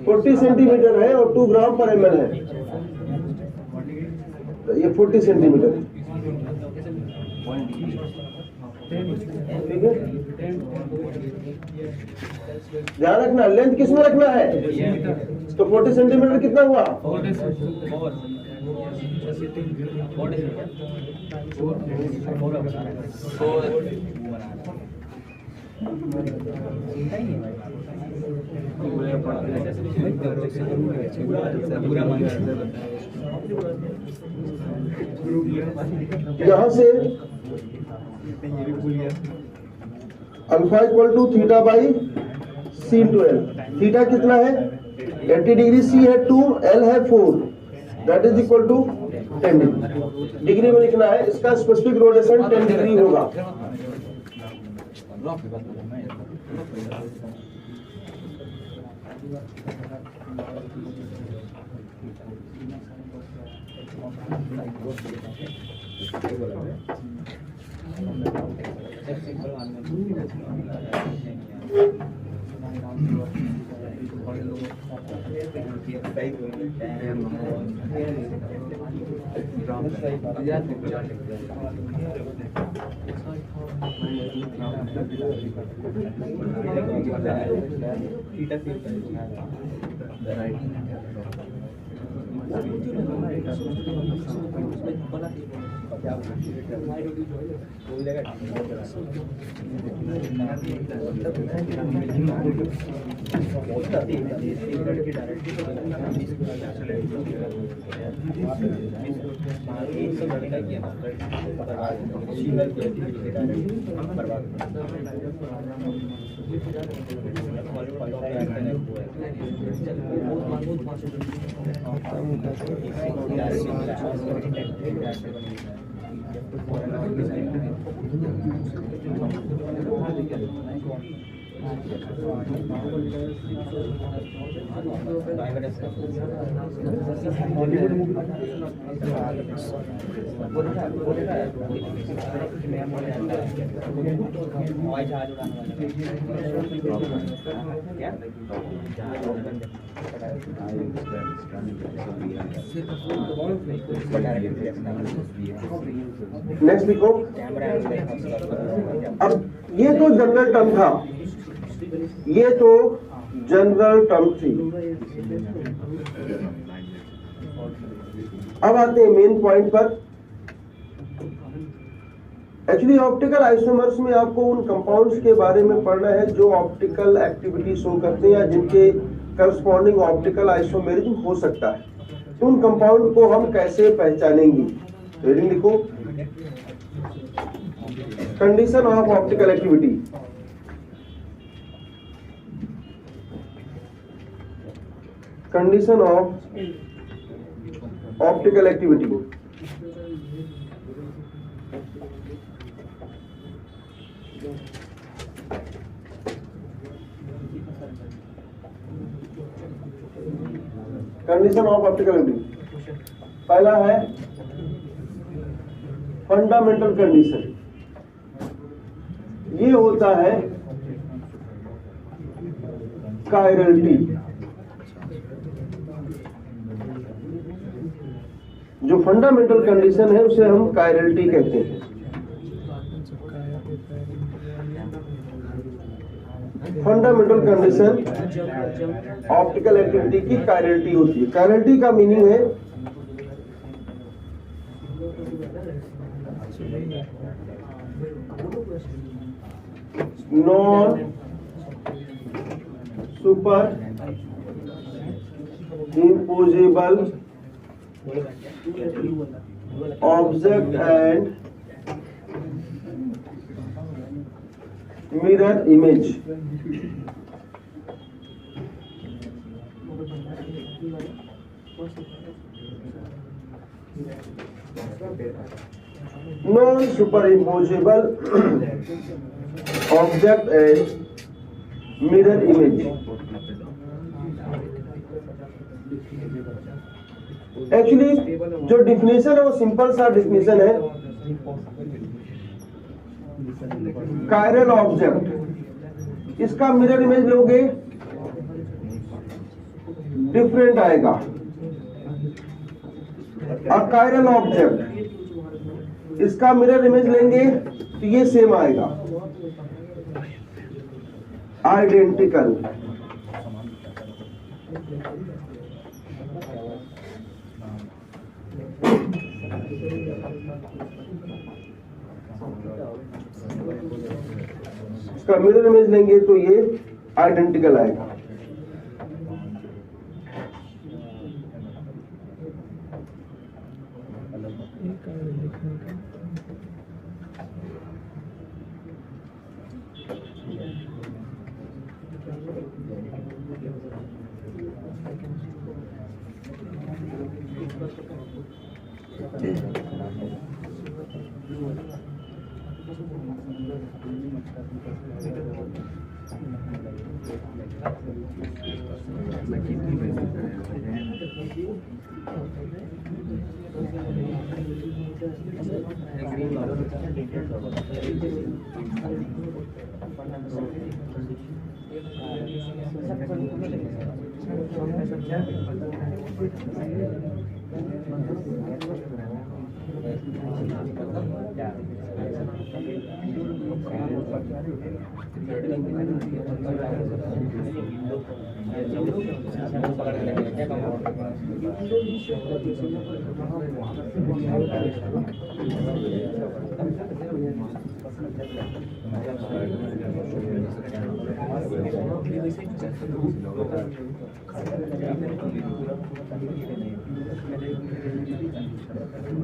Forty centimetre है और 2 ग्राम पर ml है. तो ये 40 सेंटीमीटर है. ठीक है, ध्यान रखना लेंथ किस में रखना है. तो 40 सेंटीमीटर कितना हुआ? यहाँ से alpha equal to theta by C into L. Theta कितना है? 80 डिग्री, सी है 2, एल है 4, that is equal to 10 degree. Degree में लिखना है. इसका स्पेसिफिक रोटेशन 10 डिग्री होगा. नेक्स्ट लिखो. अब ये तो जनरल टर्म था, ये तो जनरल टर्म थी. अब आते हैं मेन पॉइंट पर। एक्चुअली ऑप्टिकल आइसोमर्स में आपको उन कंपाउंड्स के बारे में पढ़ना है जो ऑप्टिकल एक्टिविटी शो करते हैं या जिनके करस्पॉन्डिंग ऑप्टिकल आइसोमेरिज्म हो सकता है। तो उन कंपाउंड को हम कैसे पहचानेंगे? रीडिंग लिखो। Condition of optical activity. Condition of optical activity. Condition of optical activity पहला है फंडामेंटल कंडीशन। ये होता है कायरलिटी। जो फंडामेंटल कंडीशन है उसे हम कायरलिटी कहते हैं। फंडामेंटल कंडीशन ऑप्टिकल एक्टिविटी की कायरलिटी होती है। कायरलिटी का मीनिंग है non super imposable object and mirror image। non superimposable object and mirror image। Actually जो डिफिनेशन है वो सिंपल सा डिफिनेशन है। कायरल ऑब्जेक्ट, इसका मिरर इमेज लोगे डिफरेंट आएगा। कायरल ऑब्जेक्ट, इसका मिरर इमेज लेंगे तो ये सेम आएगा, आइडेंटिकल। इसका मिरर इमेज लेंगे तो ये आइडेंटिकल आएगा।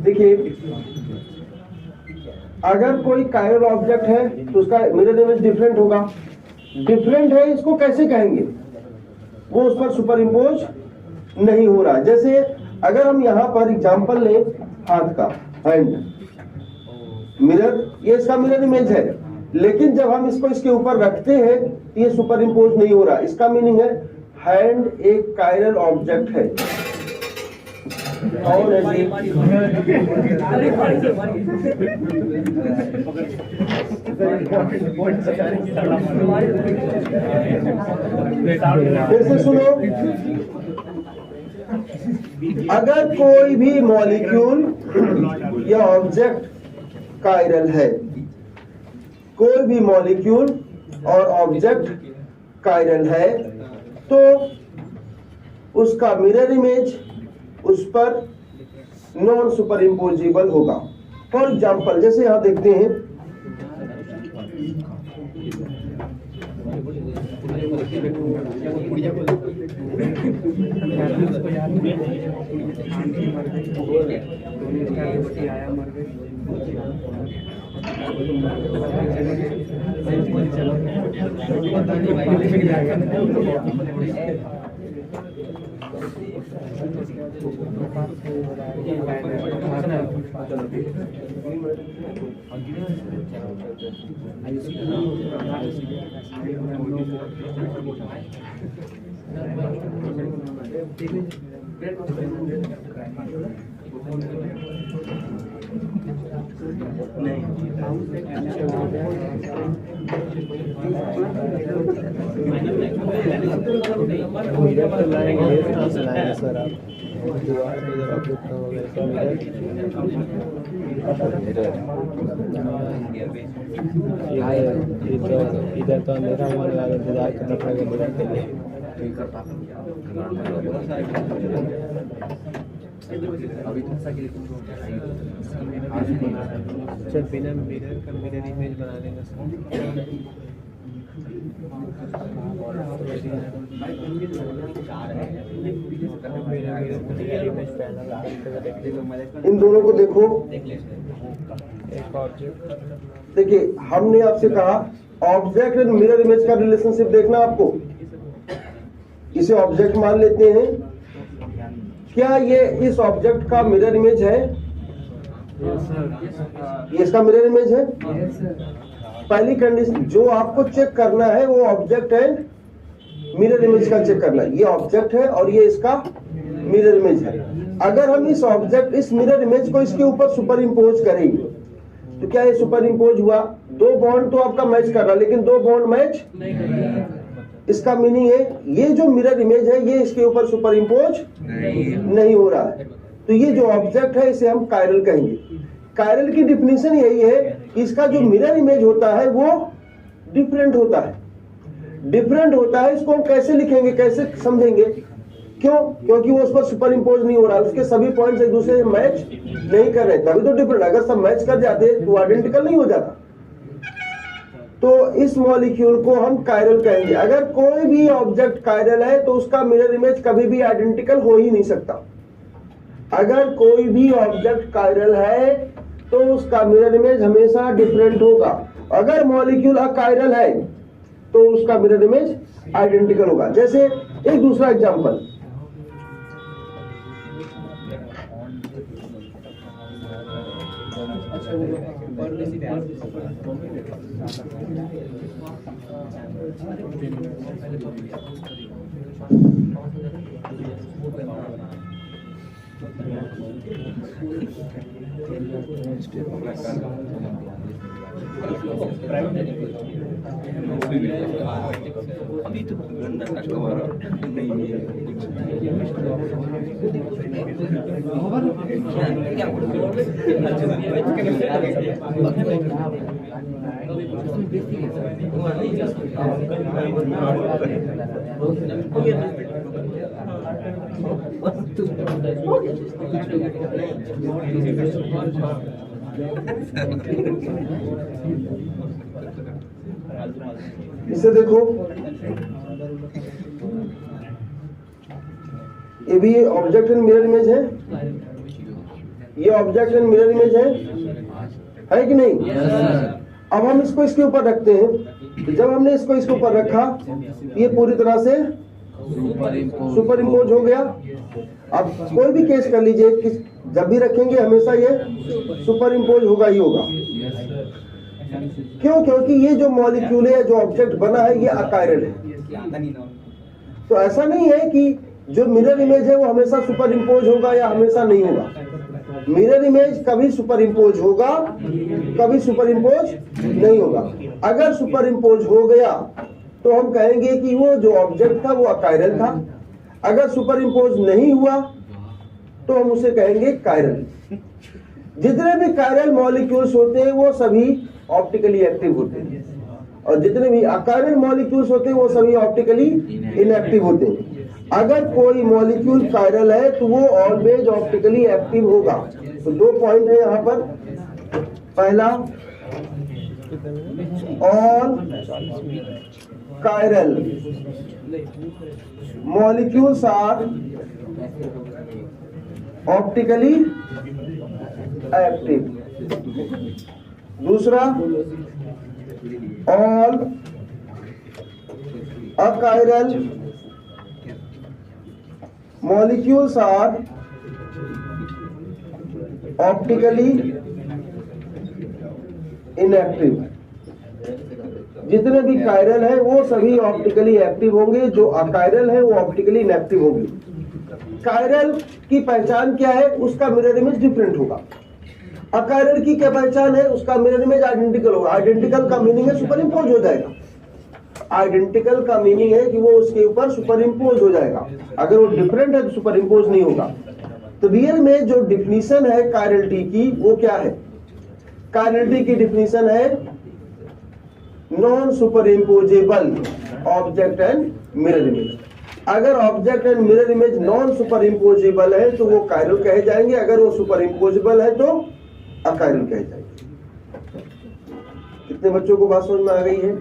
देखिए, अगर कोई कायरल ऑब्जेक्ट है तो उसका मिरर इमेज डिफरेंट होगा। डिफरेंट है, इसको कैसे कहेंगे? वो उस पर सुपर इम्पोज नहीं हो रहा। जैसे अगर हम यहाँ पर एग्जांपल लें हाथ का, हैंड मिरर, ये इसका मिरर इमेज है, लेकिन जब हम इसको इसके ऊपर रखते हैं ये सुपर इम्पोज नहीं हो रहा। इसका मीनिंग है हैंड एक कायरल ऑब्जेक्ट है। और फिर से सुनो, अगर कोई भी मॉलिक्यूल या ऑब्जेक्ट कायरल है, कोई भी मॉलिक्यूल और ऑब्जेक्ट कायरल है, तो उसका मिरर इमेज उस पर नॉन सुपर इम्पोजिबल होगा। फॉर एग्जाम्पल जैसे यहाँ देखते हैं, सर आप इधर तो अंधेरा होने वाला इंतजार करना पड़ेगा मिरर के लिए। चल बिना मिरर का मिरर इमेज बना देगा इन दोनों को देखो। एक ऑब्जेक्ट देखिए, हमने आपसे कहा ऑब्जेक्ट एंड मिरर इमेज का रिलेशनशिप देखना आपको। इसे ऑब्जेक्ट मान लेते हैं, क्या ये इस ऑब्जेक्ट का मिरर इमेज है? ये इसका मिरर इमेज है। पहली कंडीशन जो आपको चेक करना है वो ऑब्जेक्ट एंड मिरर इमेज का चेक करना है। ये ऑब्जेक्ट है और ये इसका मिरर इमेज है। अगर हम इस मिरर इमेज को इसके ऊपर सुपर इम्पोज करेंगे तो क्या ये सुपर इम्पोज हुआ? दो बॉन्ड तो आपका मैच कर रहा है लेकिन दो बॉन्ड मैच इसका मीनिंग है ये जो मिरर इमेज है ये इसके ऊपर सुपर इम्पोज नहीं हो रहा है। तो ये जो ऑब्जेक्ट है इसे हम कायरल कहेंगे। कायरल की डिफिनीशन यही है कि इसका जो मिरर इमेज होता है वो डिफरेंट होता है। डिफरेंट होता है, इसको हम कैसे लिखेंगे, कैसे समझेंगे? क्यों? क्योंकि वो उस पर सुपर इम्पोज नहीं हो रहा है, उसके सभी पॉइंट्स एक दूसरे से मैच नहीं कर रहे, तभी तो डिफरेंट। अगर सब मैच कर जाते तो आइडेंटिकल नहीं हो जाता। तो इस मॉलिक्यूल को हम कायरल कहेंगे। अगर कोई भी ऑब्जेक्ट कायरल है तो उसका मिरर इमेज कभी भी आइडेंटिकल हो ही नहीं सकता। अगर कोई भी ऑब्जेक्ट कायरल है तो उसका मिरर इमेज हमेशा डिफरेंट होगा। अगर मॉलिक्यूल अकायरल है तो उसका मिरर इमेज आइडेंटिकल होगा। जैसे एक दूसरा एग्जांपल, अभी तो कस्टमर इसे देखो, ये भी ऑब्जेक्ट एंड मिरर इमेज है। ये ऑब्जेक्ट एंड मिरर इमेज है कि नहीं? अब हम इसको इसके ऊपर रखते हैं। जब हमने इसको इसके ऊपर रखा ये पूरी तरह से सुपर इम्पोज हो गया। अब कोई भी केस कर लीजिए कि जब भी रखेंगे हमेशा ये सुपर इम्पोज होगा ही होगा। क्यों? क्योंकि ये जो मॉलिक्यूल है, जो ऑब्जेक्ट बना है, ये अकायरल है। तो ऐसा नहीं है कि जो मिरर इमेज है वो हमेशा सुपर इम्पोज होगा या हमेशा नहीं होगा। मिरर इमेज कभी सुपर इम्पोज होगा, कभी सुपर इम्पोज नहीं होगा। अगर सुपर इम्पोज हो गया तो हम कहेंगे कि वो जो ऑब्जेक्ट था वो अकायरल था। अगर सुपर इम्पोज नहीं हुआ तो हम उसे कहेंगे कायरल। जितने भी कायरल मॉलिक्यूल्स होते हैं वो सभी ऑप्टिकली एक्टिव होते हैं और जितने भी अकायरल मॉलिक्यूल्स होते हैं वो सभी ऑप्टिकली इनएक्टिव होते हैं। अगर कोई मॉलिक्यूल कायरल है तो वो ऑलवेज ऑप्टिकली एक्टिव होगा। तो 2 पॉइंट है यहाँ पर। पहला, all chiral molecules are optically active. दूसरा, all achiral molecules are optically inactive। जितने भी कायरल है वो सभी ऑप्टिकली एक्टिव होंगे, जो अकायरल है वो ऑप्टिकली इनएक्टिव होंगे। कायरल की पहचान क्या है? उसका मिरर इमेज डिफरेंट होगा। अकायरल की क्या पहचान है? उसका मिरर इमेज आइडेंटिकल होगा। आइडेंटिकल का मीनिंग है सुपर इम्पोज हो जाएगा। आइडेंटिकल का मीनिंग है कि वो उसके ऊपर सुपर इम्पोज हो जाएगा। अगर वो डिफरेंट है तो सुपर इम्पोज नहीं होगा। तो रियल में जो डिफिनीशन है कायरलिटी की वो क्या है? कायरलिटी की डिफिनीशन है non superimposable object and mirror image. अगर object and mirror image non superimposable है तो वो कायरल कहे जाएंगे, अगर वो सुपर इम्पोजेबल है तो अकायरल कहे जाएंगे। कितने बच्चों को बात समझ में आ गई है?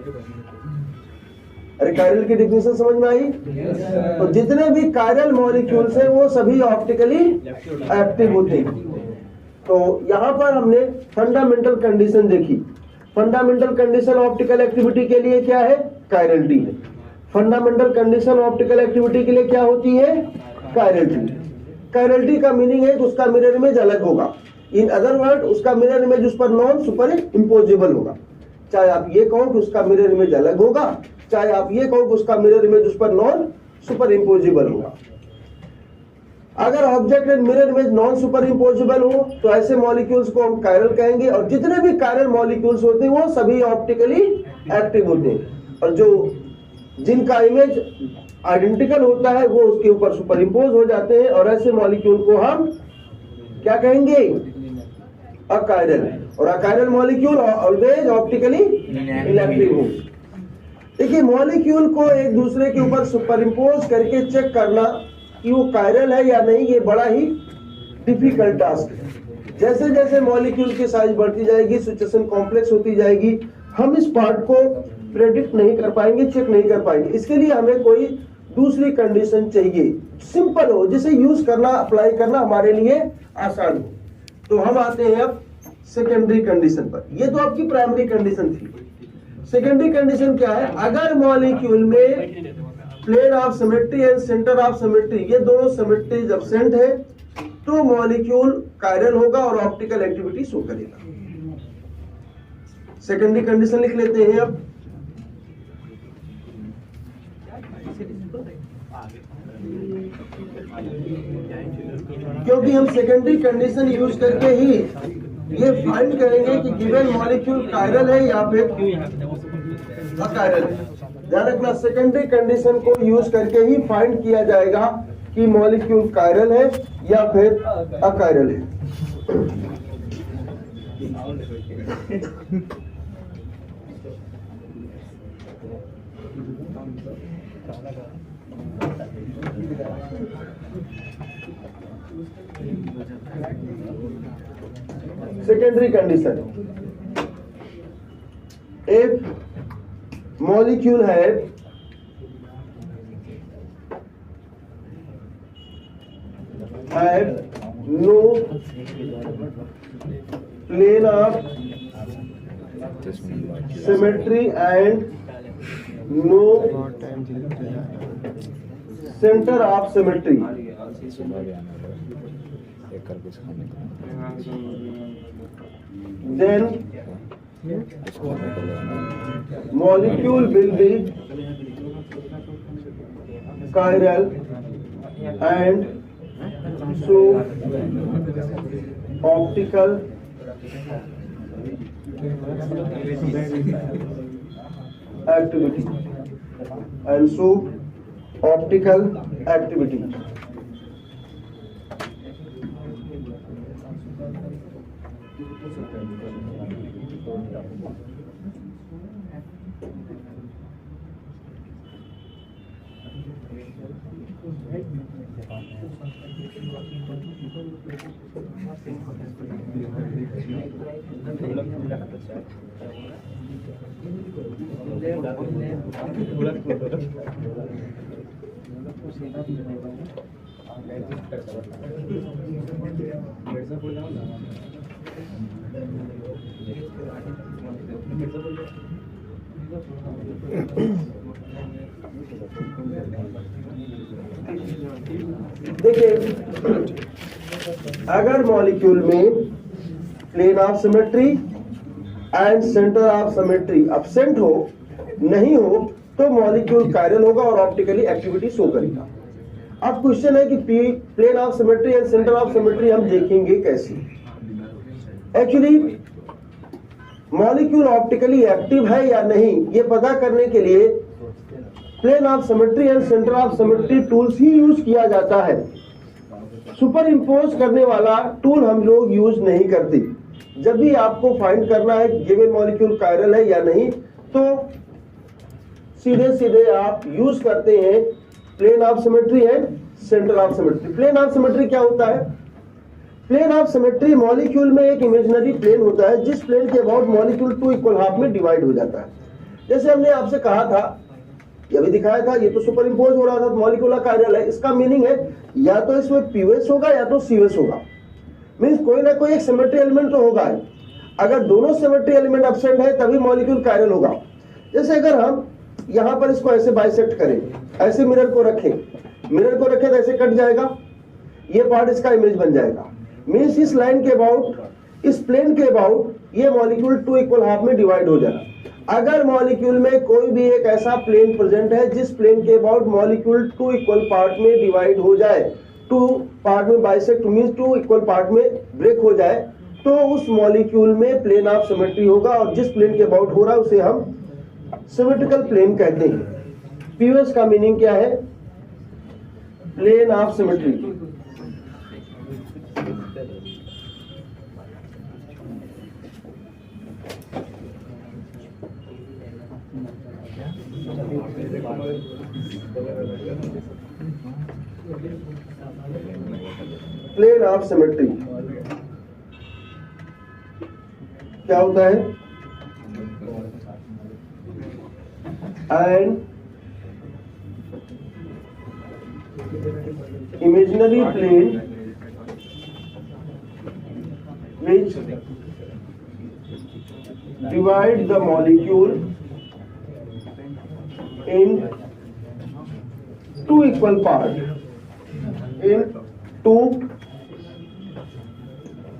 अरे कायरल की डिफिनेशन समझ में आई? तो जितने भी कायरल मॉलिक्यूल्स हैं वो सभी ऑप्टिकली एक्टिव होते हैं। तो यहाँ पर हमने फंडामेंटल कंडीशन देखी। फंडामेंटल कंडीशन ऑप्टिकल एक्टिविटी के लिए क्या है? कायरलिटी है। फंडामेंटल कंडीशन ऑप्टिकल एक्टिविटी के लिए क्या होती है? कायरलिटी। कायरलिटी का मीनिंग है कि उसका मिरर इमेज अलग होगा। इन अदर वर्ड, उसका मिरर इमेज उस पर नॉन सुपर इम्पोजेबल होगा। चाहे आप ये कहो कि उसका मिरर इमेज अलग होगा, चाहे आप ये कहो कि उसका मिरर इमेज उस पर नॉन सुपर इम्पोजेबल होगा। अगर object and mirror image non super imposable हो तो ऐसे मॉलिक्यूल्स को हम कायरल कहेंगे। और जितने भी कायरल मॉलिक्यूल्स होते हैं वो सभी ऑप्टिकली एक्टिव होते हैं। और जो जिनका इमेज आइडेंटिकल होता है वो उसके ऊपर सुपर इम्पोज हो जाते हैं, और ऐसे मॉलिक्यूल को हम क्या कहेंगे? अकायरल। और achiral molecule always optically inactive हो। देखिए, मॉलिक्यूल को एक दूसरे के ऊपर सुपर इम्पोज करके चेक करना कि वो कायरल है या नहीं, ये बड़ा ही डिफिकल्ट टास्क है। जैसे जैसे मॉलिक्यूल की साइज बढ़ती जाएगी, सिचुएशन कॉम्प्लेक्स होती जाएगी, हम इस पार्ट को प्रेडिक्ट नहीं कर पाएंगे, चेक नहीं कर पाएंगे। इसके लिए हमें कोई दूसरी कंडीशन चाहिए, सिंपल हो, जिसे यूज करना, अप्लाई करना हमारे लिए आसान हो। तो हम आते हैं अब सेकेंडरी कंडीशन पर। ये तो आपकी प्राइमरी कंडीशन थी। सेकेंडरी कंडीशन क्या है? अगर मॉलिक्यूल में plane of symmetry and center of symmetry, ये दोनों सिमेट्रीज एब्सेंट है, तो मॉलिक्यूल कायरल होगा और ऑप्टिकल एक्टिविटी शो करेगा। सेकेंडरी कंडीशन लिख लेते हैं अब। क्योंकि हम सेकेंडरी कंडीशन यूज करके ही ये फाइंड करेंगे कि गिवन मॉलिक्यूल कायरल है या फिर अकायरल है। ध्यान रखना, सेकेंडरी कंडीशन को यूज करके ही फाइंड किया जाएगा कि मॉलिक्यूल कायरल है या फिर अकायरल है। Secondary condition, if molecule have no plane of symmetry and no center of symmetry, then molecule will be chiral and so optical activity and so optical activity. देखिए, अगर molecule में plane of symmetry and center of symmetry absent हो, नहीं हो, तो molecule chiral होगा और optically activity show करेगा। अब क्वेश्चन है कि plane of symmetry and center of symmetry हम देखेंगे कैसे। एक्चुअली मॉलिक्यूल ऑप्टिकली एक्टिव है या नहीं, ये पता करने के लिए plane of symmetry and center of symmetry tools ही यूज किया जाता है। सुपर इम्पोज करने वाला टूल हम लोग यूज नहीं करते। जब भी आपको फाइंड करना है गिवन मॉलिक्यूल कायरल है या नहीं, तो सीधे सीधे आप यूज करते हैं plane of symmetry and center of symmetry. Plane of symmetry क्या होता है? प्लेन ऑफ सिमेट्री मॉलिक्यूल में एक इमेजिनरी प्लेन होता है जिस प्लेन के about molecule two equal half में डिवाइड हो जाता है। जैसे हमने आपसे कहा था, ये भी दिखाया था, ये तो सुपर इम्पोज हो रहा था, मॉलिक्यूलर कायरल है। इसका मीनिंग है या तो इसमें पीवेस होगा या तो सीवेस होगा। मींस कोई ना कोई एक सिमेट्री एलिमेंट तो होगा। अगर दोनों सिमेट्री एलिमेंट एब्सेंट है तभी मॉलिक्यूल कायरल होगा। जैसे अगर हम यहां पर इसको ऐसे बाइसेक्ट करें, ऐसे मिरर को रखें तो ऐसे कट जाएगा, ये पार्ट इसका इमेज बन जाएगा। मींस इस लाइन के अबाउट, इस प्लेन के अबाउट ये मॉलिक्यूल टू इक्वल हाफ में डिवाइड हो जाएगा। अगर मॉलिक्यूल में कोई भी एक ऐसा प्लेन प्रेजेंट है जिस प्लेन के about molecule two equal part में डिवाइड हो जाए, टू पार्ट में bisect means two equal part में ब्रेक हो जाए, तो उस मॉलिक्यूल में प्लेन ऑफ सिमेट्री होगा और जिस प्लेन के अबाउट हो रहा है उसे हम सिमेट्रिकल प्लेन कहते हैं। पीवेस का मीनिंग क्या है? Plane of symmetry. Plane of symmetry क्या होता है? And imaginary plane which divide the molecule in two equal parts, in two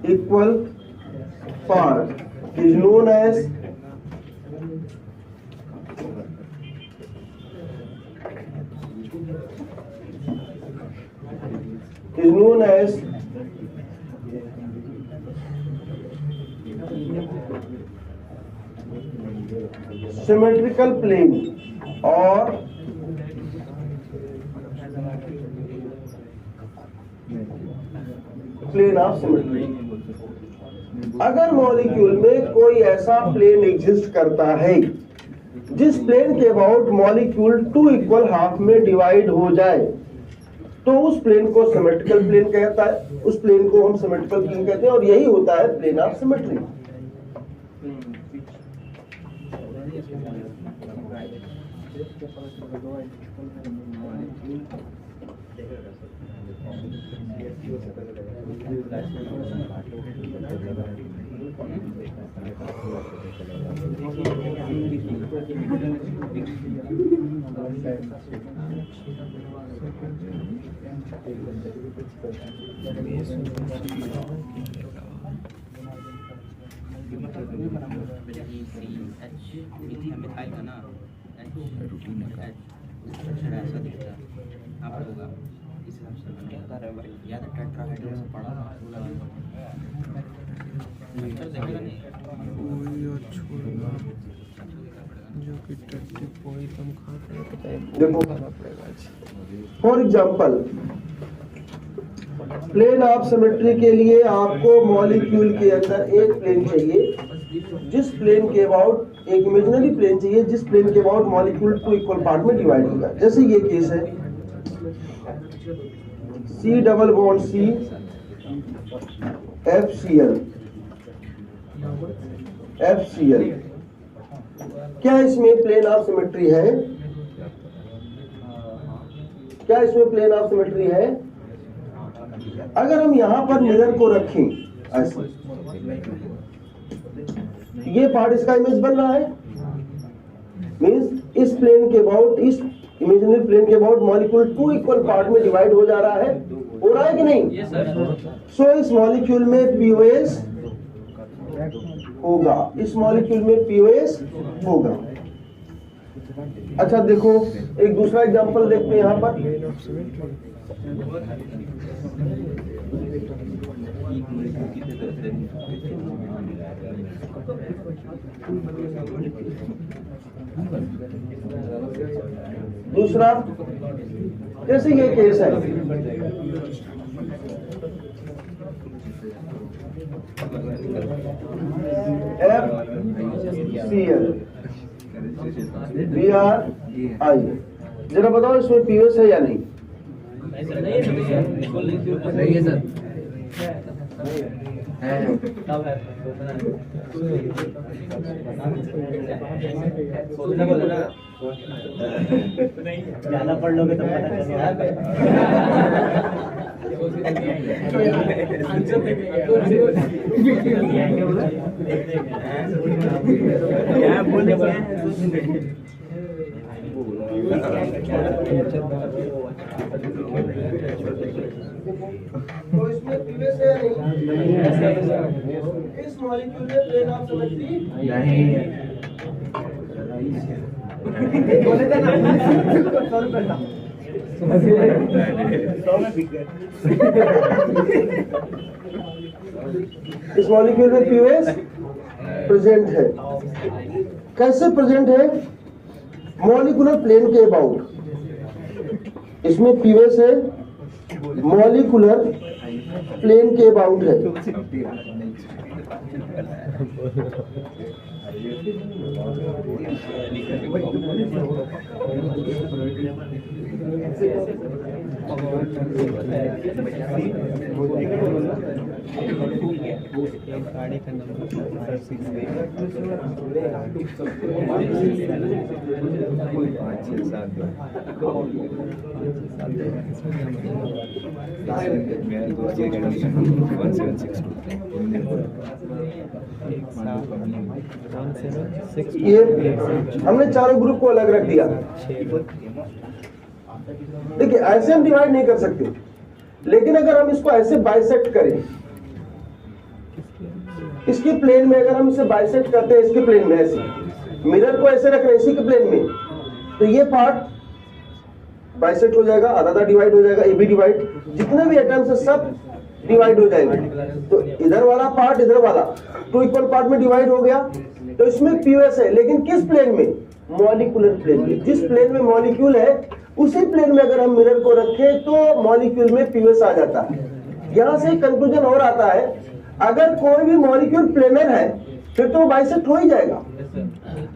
equal parts is known as symmetrical plane और प्लेन ऑफ सिमेट्री। अगर मॉलिक्यूल में कोई ऐसा प्लेन एग्जिस्ट करता है जिस प्लेन के about molecule two equal half में डिवाइड हो जाए, तो उस प्लेन को सिमेट्रिकल प्लेन कहता है, उस प्लेन को हम सिमेट्रिकल प्लेन कहते हैं और यही होता है प्लेन ऑफ सिमेट्री। ऐसा दिखता आप होगा इस हिसाब से बन गया था। याद है टेट्राहाइड्रल से पढ़ा था देखेगा नहीं जो कि टट्टी पोड़ी कम खाते हैं तो देखो खाना पड़ेगा। For example plane of symmetry के लिए आपको मॉलिक्यूल के अंदर एक प्लेन चाहिए जिस प्लेन के अबाउट, एक इमेजिनरी प्लेन चाहिए जिस प्लेन के about molecule two equal part में डिवाइड होगा। जैसे ये केस है, C double bond C FCl FCl। क्या इसमें प्लेन ऑफ सिमेट्री है? क्या इसमें प्लेन ऑफ सिमेट्री है? अगर हम यहां पर मिरर को रखें ऐसे, ये पार्ट इसका इमेज बन रहा है, मींस इस प्लेन के अबाउट, इस इमेजिनरी प्लेन के अबाउट मॉलिक्यूल 2 इक्वल पार्ट में डिवाइड हो जा रहा है, हो रहा है कि नहीं? सो इस मॉलिक्यूल में पीओएस होगा, इस मॉलिक्यूल में पीओएस होगा। अच्छा देखो एक दूसरा एग्जांपल देखते हैं यहां पर। दूसरा जैसे ये केस है, FCl BrI, जरा बताओ इसमें पीओएस है या नहीं? नहीं है सर, ज्यादा पढ़ लोगे तो पता तो इसमें पीओएस है या नहीं? इस मॉलिक्यूल में प्लेन ऑफ सिमेट्री नहीं है। बोले थे ना 100 रुपए का 100 में बिक गए। इस मॉलिक्यूल में पीओएस प्रेजेंट है। कैसे प्रेजेंट है? मॉलिक्यूलर प्लेन के अबाउट, इसमें पीओएस है, मॉलिक्यूलर प्लेन के अबाउट है। गाड़ी का नंबर 566। ये हमने चारों ग्रुप को अलग रख दिया। देखिए ऐसे हम डिवाइड नहीं कर सकते, लेकिन अगर हम इसको ऐसे बाइसेक्ट करें, इसके प्लेन में अगर हम इसे बाइसेक्ट करते हैं, इसके प्लेन में ऐसे, मिरर को ऐसे रख रहे हैं इसी के प्लेन में, तो ये पार्ट बाइसेक्ट हो जाएगा, आधा आधा डिवाइड हो जाएगा, ये भी डिवाइड, जितने भी एटम्स है सब डिवाइड हो जाएंगे। तो इधर वाला पार्ट इधर वाला 2 इक्वल पार्ट में डिवाइड हो गया। तो इसमें पीओएस है, लेकिन किस प्लेन में? मॉलिक्यूलर प्लेन में। जिस प्लेन में मॉलिक्यूल है उसी प्लेन में अगर हम मिरर को रखें तो मॉलिक्यूल में पीओएस आ जाता है। यहां से कंक्लूजन और आता है, अगर कोई भी मॉलिक्यूल प्लेनर है फिर तो बाइसेक्ट हो ही जाएगा।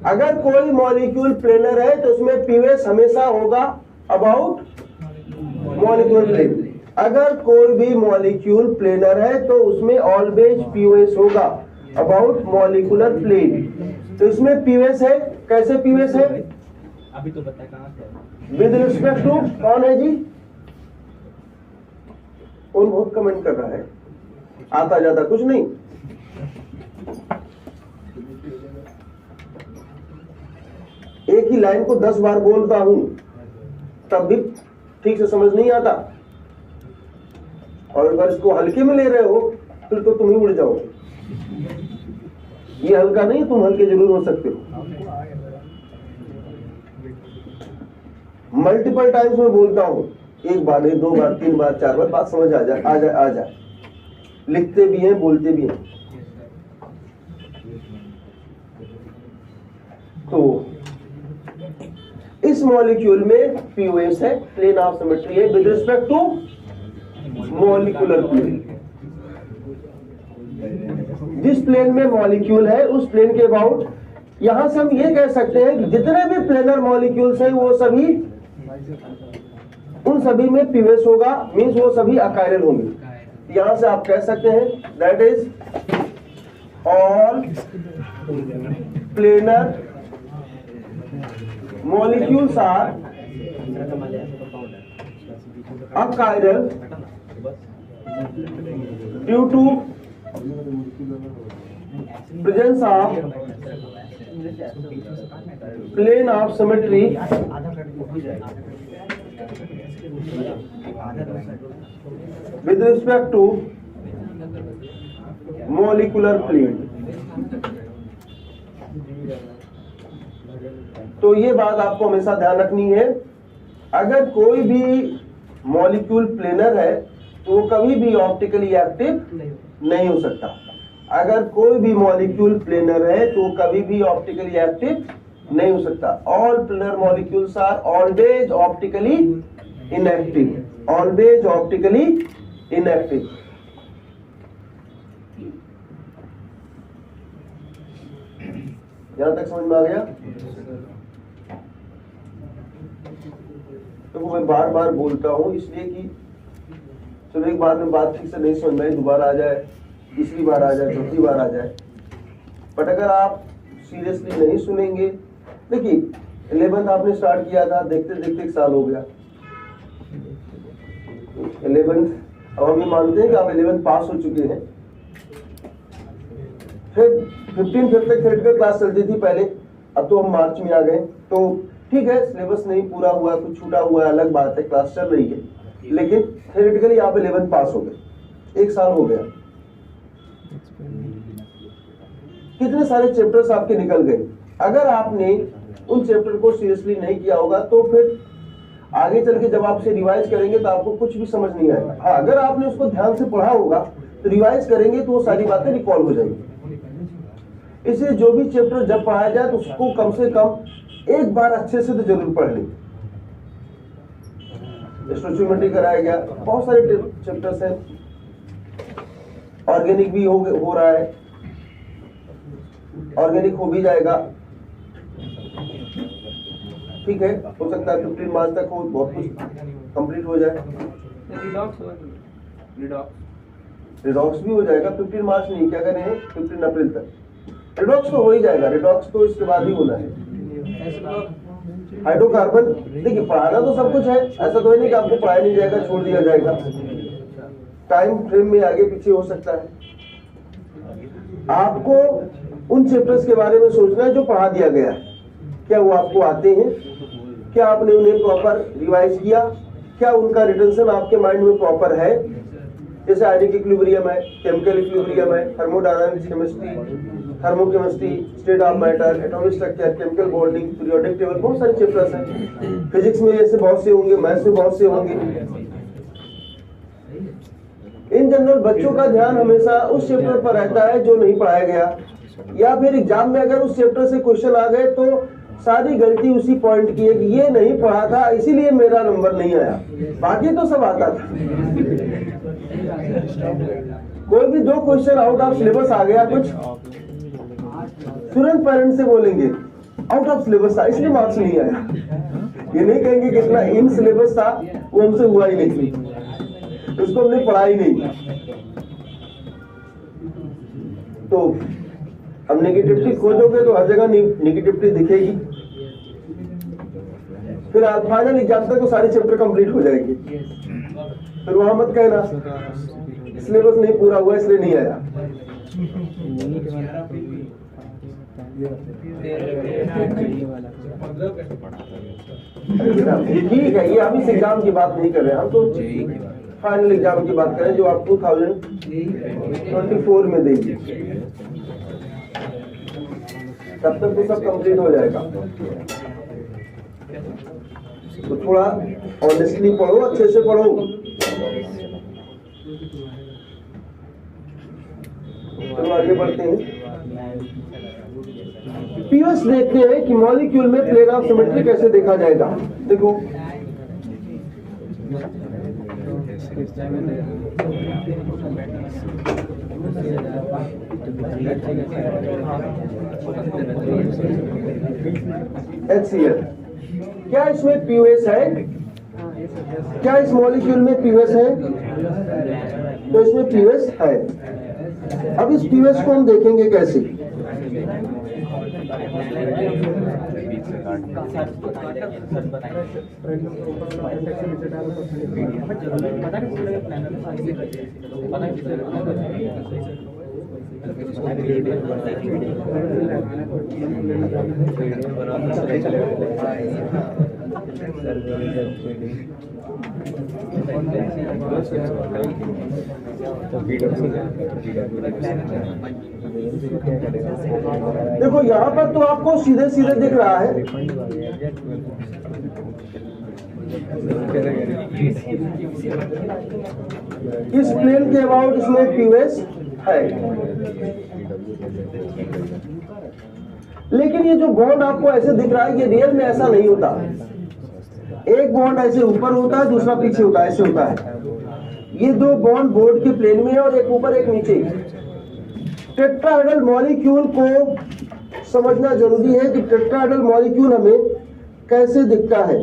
अगर कोई मॉलिक्यूल प्लेनर है तो उसमें पीओएस हमेशा होगा अबाउट मॉलिक्यूलर प्लेन। अगर कोई भी मॉलिक्यूल प्लेनर है तो उसमें ऑलवेज पीओएस होगा अबाउट मॉलिक्यूलर प्लेन। तो इसमें पीओएस है। कैसे पीओएस है? अभी तो बता कहां से? विद रिस्पेक्ट टू कौन है जी? कौन बहुत कमेंट कर रहा है? आता जाता कुछ नहीं। एक ही लाइन को 10 बार बोलता हूं तब भी ठीक से समझ नहीं आता, और अगर इसको हल्के में ले रहे हो फिर तो तुम ही उड़ जाओगे। ये हल्का नहीं, तुम हल्के जरूर हो सकते हो। मल्टीपल टाइम्स में बोलता हूं, एक बार नहीं, 2 बार 3 बार 4 बार, बात समझ आ जाए। लिखते भी हैं, बोलते भी हैं। तो इस मॉलिक्यूल में पीओएस है, प्लेन ऑफ सिमेट्री है with respect to molecular plane. जिस प्लेन में मॉलिक्यूल है उस प्लेन के अबाउट, यहां से हम ये कह सकते हैं कि जितने भी प्लेनर मॉलिक्यूल्स हैं वो सभी उन सभी में पीवेस होगा, मीन्स वो सभी अकायरल होंगे। यहां से आप कह सकते हैं that is all planar molecules are achiral due to presence of plane of symmetry with respect to molecular plane। तो ये बात आपको हमेशा ध्यान रखनी है, अगर कोई भी मॉलिक्यूल प्लेनर है तो वो कभी भी ऑप्टिकली एक्टिव नहीं हो सकता। अगर कोई भी मॉलिक्यूल प्लेनर है तो कभी भी ऑप्टिकली एक्टिव नहीं हो सकता। All planar molecules are always optically inactive, always optically inactive. यहां तक समझ में आ गया? तो मैं बार बार बोलता हूं इसलिए कि चलो एक बार में बात ठीक से नहीं समझ में आई, दोबारा आ जाए, तीसरी बार आ जाए, चौथी बार आ जाए। बट अगर आप सीरियसली नहीं सुनेंगे, देखिए 11th आपने स्टार्ट किया था, देखते देखते 1 साल हो गया। 11th अब हम ये मानते हैं कि आप 11th पास हो चुके हैं। फिर 15 तक थ्योरेटिकल क्लास चलती थी पहले, अब तो हम मार्च में आ गए। तो ठीक है, सिलेबस नहीं पूरा हुआ, कुछ छूटा हुआ है, अलग बात है, क्लास चल रही है, लेकिन थ्योरेटिकली आप 11th पास हो गए, 1 साल हो गया। कितने सारे चैप्टर्स आपके निकल गए। अगर आपने उन चैप्टर को सीरियसली नहीं किया होगा तो फिर आगे चल के जब आपसे रिवाइज करेंगे तो आपको कुछ भी समझ नहीं आएगा। हाँ, अगर आपने उसको ध्यान से पढ़ा होगा तो रिवाइज करेंगे तो वो सारी बातें रिकॉल हो जाएंगी। इसलिए जो भी चैप्टर जब पढ़ाया जाए तो उसको कम से कम एक बार अच्छे से तो जरूर पढ़ लें। स्टोचियोमेट्री कराया गया, बहुत सारे चैप्टर्स हैं, ऑर्गेनिक भी हो रहा है, ऑर्गेनिक हो भी जाएगा, ठीक है, हो सकता है 15 मार्च तक हो बहुत कुछ कंप्लीट हो जाए। रिडॉक्स भी हो जाएगा 15 मार्च नहीं, क्या करें 15 अप्रैल तक। रिडॉक्स तो हो ही जाएगा, रिडॉक्स तो इसके बाद ही होना है। हाइड्रोकार्बन, देखिए पढ़ाना तो सब कुछ है, ऐसा तो है नहीं कि आपको पढ़ाया नहीं जाएगा, छोड़ दिया जाएगा, टाइम फ्रेम में आगे पीछे हो सकता है। आपको उन चैप्टर्स के बारे में सोचना है जो पढ़ा दिया गया है, क्या वो आपको आते हैं, क्या आपने उन्हें प्रॉपर रिवाइज किया, क्या उनका रिटेंशन आपके माइंड में प्रॉपर है। जैसे आयनिक इक्विलिब्रियम है, केमिकल इक्विलिब्रियम है, thermodynamics, chemistry, thermochemistry, state of matter, atomic structure, chemical bonding, periodic table, बहुत सारे चैप्टर्स हैं। फिजिक्स में ऐसे बहुत से होंगे, मैथ्स में बहुत से होंगे। इन जनरल बच्चों का ध्यान हमेशा उस चैप्टर पर रहता है जो नहीं पढ़ाया गया, या फिर एग्जाम में अगर उस चैप्टर से क्वेश्चन आ गए तो सारी गलती उसी पॉइंट की है कि ये नहीं पढ़ा था इसीलिए मेरा नंबर नहीं आया, बाकी तो सब आता था। कोई भी 2 क्वेश्चन आउट ऑफ सिलेबस आ गया कुछ, तुरंत पेरेंट्स से बोलेंगे आउट ऑफ सिलेबस था इसलिए मार्क्स नहीं आया। ये नहीं कहेंगे कि इतना इन सिलेबस था वो हमसे हुआ ही नहीं, उसको हमने पढ़ा ही नहीं। तो अब नेगेटिविटी खोजोगे तो हर जगह नेगेटिविटी दिखेगी, फिर आप फाइनल एग्जाम तक तो सारे चैप्टर कंप्लीट हो जाएंगे। फिर वहां मत कहना सिलेबस नहीं पूरा हुआ इसलिए नहीं आया। ठीक है, ये हम इस एग्जाम की बात नहीं कर रहे हैं, हम तो फाइनल एग्जाम की बात करें जो आप 2024 में देंगे, तब तक तो सब कंप्लीट हो जाएगा। तो थोड़ा ऑनेस्टली पढ़ो, अच्छे से पढ़ो। तो आगे बढ़ते हैं, पीएस देखते हैं कि मॉलिक्यूल में प्लेन ऑफ सिमेट्री कैसे देखा जाएगा। देखो HCl, क्या इसमें पीओएस है? क्या इस मॉलिक्यूल में पीवीएस है? तो इसमें पीवीएस है। अब इस पीवीएस को हम देखेंगे कैसे। देखो यहाँ पर तो आपको सीधे सीधे दिख रहा है, इस प्लेन के अबाउट इसमें पीवीएस है। लेकिन ये जो बॉन्ड आपको ऐसे दिख रहा है, ये रियल में ऐसा नहीं होता। एक बॉन्ड ऐसे ऊपर होता है, दूसरा पीछे होता है, ऐसे होता है। ये दो बॉन्ड बोर्ड के प्लेन में है और एक ऊपर एक नीचे। टेट्राहेड्रल मॉलिक्यूल को समझना जरूरी है कि टेट्राहेड्रल मॉलिक्यूल हमें कैसे दिखता है।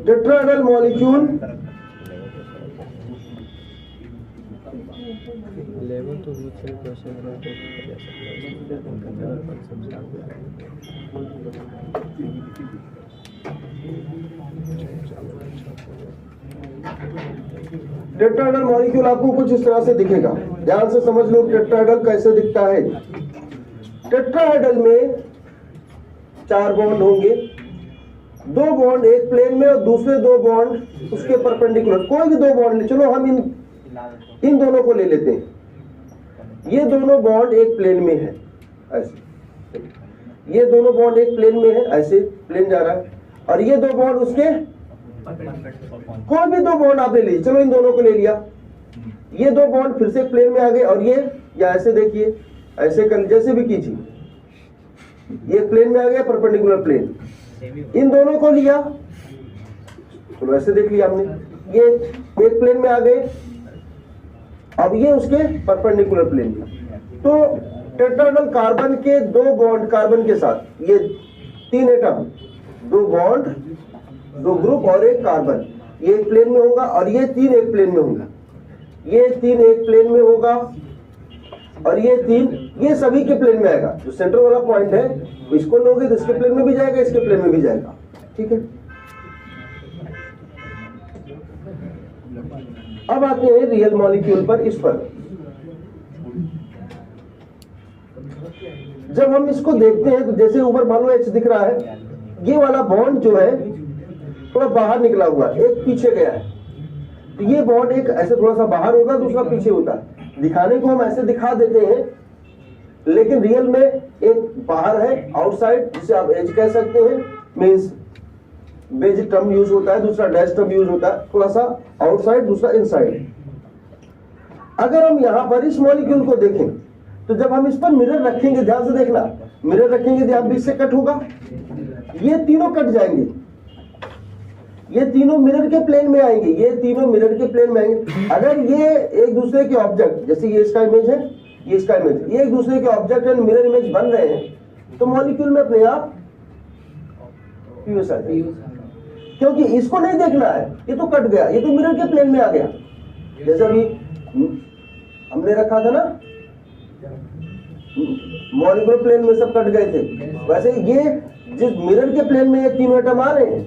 टेट्राहेड्रल मॉलिक्यूल लेवल तो क्वेश्चन टेट्राहेड्रल मॉलिक्यूल आपको कुछ इस तरह से दिखेगा। ध्यान से समझ लो टेट्राहेड्रल कैसे दिखता है। टेट्राहेड्रल में 4 बॉन्ड होंगे, 2 बॉन्ड एक प्लेन में और दूसरे 2 बॉन्ड उसके परपेंडिकुलर। कोई भी 2 बॉन्ड ले, चलो हम इन दोनों को ले लेते हैं। ये दोनों बॉन्ड एक प्लेन में है, ऐसे। ये दोनों बॉन्ड एक प्लेन में है, ऐसे प्लेन जा रहा है, और ये 2 बॉन्ड उसके, कोई भी 2 बॉन्ड आप ले लीजिए। चलो इन दोनों को ले लिया, ये 2 बॉन्ड फिर से प्लेन में आ गए, और ये या ऐसे देखिए, ऐसे कर, जैसे भी कीजिए, ये प्लेन में आ गया, परपेंडिकुलर प्लेन। इन दोनों को लिया, चलो ऐसे देख लिया हमने, ये एक प्लेन में आ गए, अब ये उसके परपेंडिकुलर प्लेन में। तो टेट्राहेड्रल कार्बन के 2 बॉन्ड कार्बन के साथ, ये 3 एटम, 2 बॉन्ड, 2 ग्रुप और एक कार्बन, ये एक प्लेन में होगा, और ये 3 एक प्लेन में होगा। ये 3 एक प्लेन में होगा, और ये 3, ये सभी के प्लेन में आएगा। जो सेंटर वाला पॉइंट है, इसको लोगे तो इसके प्लेन में भी जाएगा, इसके प्लेन में भी जाएगा। ठीक है। अब आते हैं रियल मॉलिक्यूल पर। इस पर जब हम इसको देखते हैं तो जैसे ऊपर मान लो H दिख रहा है, ये वाला बॉन्ड जो है थोड़ा बाहर निकला हुआ है, एक पीछे गया है। तो ये बॉन्ड एक ऐसे थोड़ा सा बाहर होगा, दूसरा पीछे होता है। दिखाने को हम ऐसे दिखा देते हैं, लेकिन रियल में एक बाहर है, आउटसाइड, जिसे आप एज कह सकते हैं। मींस बेज टर्म यूज होता है, दूसरा डैश टर्म यूज होता है। थोड़ा सा आउटसाइड, दूसरा इनसाइड। अगर हम यहाँ पर इस मॉलिक्यूल को देखें तो जब हम इस पर मिरर रखेंगे, ध्यान से देखना, मिरर रखेंगे तो यहाँ बीच से कट होगा, ये तीनों कट जाएंगे, ये तीनों मिरर के प्लेन में आएंगे, ये तीनों मिरर के प्लेन में आएंगे। अगर ये एक दूसरे के ऑब्जेक्ट, जैसे ये इसका इमेज है, ये इसका इमेज, ये एक दूसरे के ऑब्जेक्ट एंड मिरर इमेज बन रहे हैं, तो मॉलिक्यूल में अपने आप पीवीएस आ जाएगा। क्योंकि इसको नहीं देखना है, ये तो कट गया, ये तो मिरर के प्लेन में आ गया। जैसे अभी हमने रखा था ना, मॉलिक्यूलर प्लेन में सब कट गए थे, वैसे ये जिस मिरर के प्लेन में ये 3 एटम आ रहे हैं,